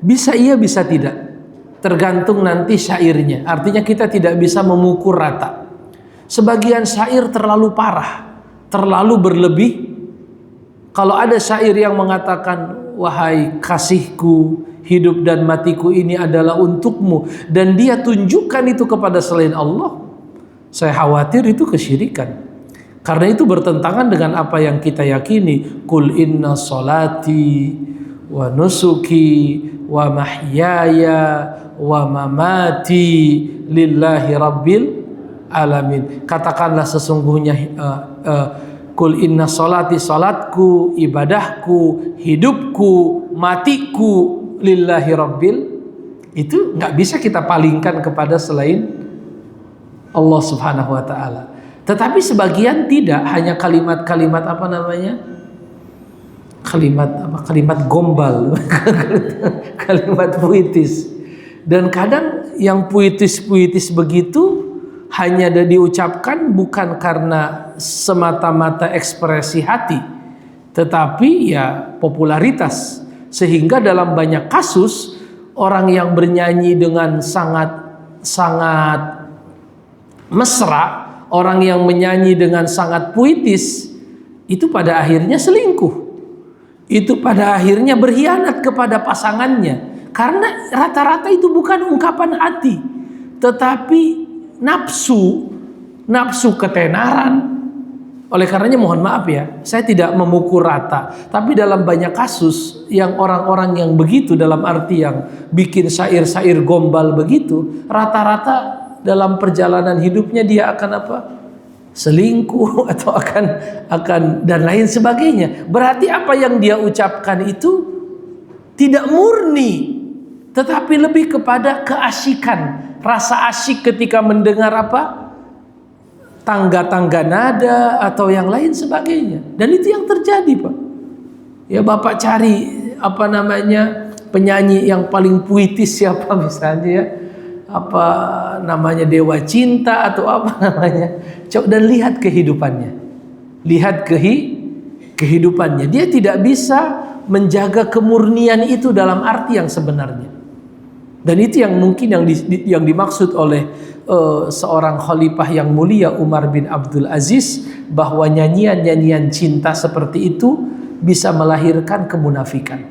Bisa iya, bisa tidak. tergantung nanti syairnya. Artinya kita tidak bisa memukul rata. Sebagian syair terlalu parah, terlalu berlebih. Kalau ada syair yang mengatakan, wahai kasihku, hidup dan matiku ini adalah untukmu, dan dia tunjukkan itu kepada selain Allah, saya khawatir itu kesyirikan. Karena itu bertentangan dengan apa yang kita yakini. Qul inna salati wa nusuki wa mahyaya wa mamati lillahi rabbil alamin. Katakanlah sesungguhnya qul inna salati, salatku, ibadahku, hidupku, matiku lillahi rabbil. Itu nggak bisa kita palingkan kepada selain Allah Subhanahu wa taala. Tetapi sebagian tidak, hanya kalimat-kalimat apa namanya? Kalimat gombal, kalimat puitis. Dan kadang yang puitis-puitis begitu hanya ada diucapkan bukan karena semata-mata ekspresi hati, tetapi ya popularitas. Sehingga dalam banyak kasus orang yang bernyanyi dengan sangat mesra, orang yang menyanyi dengan sangat puitis, itu pada akhirnya selingkuh. Itu pada akhirnya berkhianat kepada pasangannya. Karena rata-rata itu bukan ungkapan hati, tetapi nafsu ketenaran. Oleh karenanya mohon maaf ya, saya tidak memukul rata. Tapi dalam banyak kasus yang orang-orang yang begitu, dalam arti yang bikin syair-syair gombal begitu, rata-rata dalam perjalanan hidupnya dia akan apa? Selingkuh atau akan dan lain sebagainya. Berarti apa yang dia ucapkan itu tidak murni, tetapi lebih kepada keasikan, rasa asyik ketika mendengar apa? Tangga-tangga nada atau yang lain sebagainya. Dan itu yang terjadi, Pak. Ya, Bapak cari apa namanya penyanyi yang paling puitis siapa misalnya ya? Apa namanya, Dewa Cinta atau apa namanya, coba dan lihat kehidupannya, kehidupannya dia tidak bisa menjaga kemurnian itu dalam arti yang sebenarnya. Dan itu yang mungkin yang dimaksud oleh seorang khalifah yang mulia Umar bin Abdul Aziz, bahwa nyanyian-nyanyian cinta seperti itu bisa melahirkan kemunafikan.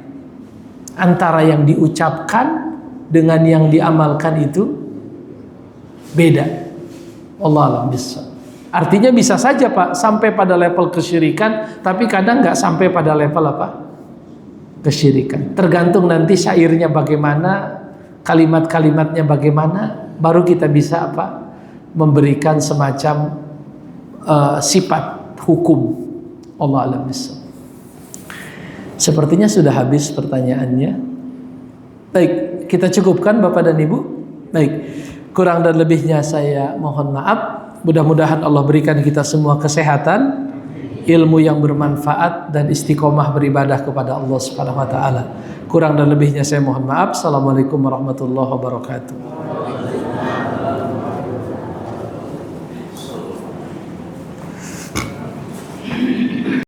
Antara yang diucapkan dengan yang diamalkan itu beda. Allah alam bisa. Artinya bisa saja Pak sampai pada level kesyirikan, tapi kadang nggak sampai pada level apa? Kesyirikan. Tergantung nanti syairnya bagaimana, kalimat-kalimatnya bagaimana, baru kita bisa apa? Memberikan semacam sifat hukum. Allah alam bisa. Sepertinya sudah habis pertanyaannya. Baik, kita cukupkan Bapak dan Ibu. Baik, kurang dan lebihnya saya mohon maaf. Mudah-mudahan Allah berikan kita semua kesehatan, ilmu yang bermanfaat, dan istiqomah beribadah kepada Allah Subhanahu wa taala. Kurang dan lebihnya saya mohon maaf. Assalamualaikum warahmatullahi wabarakatuh.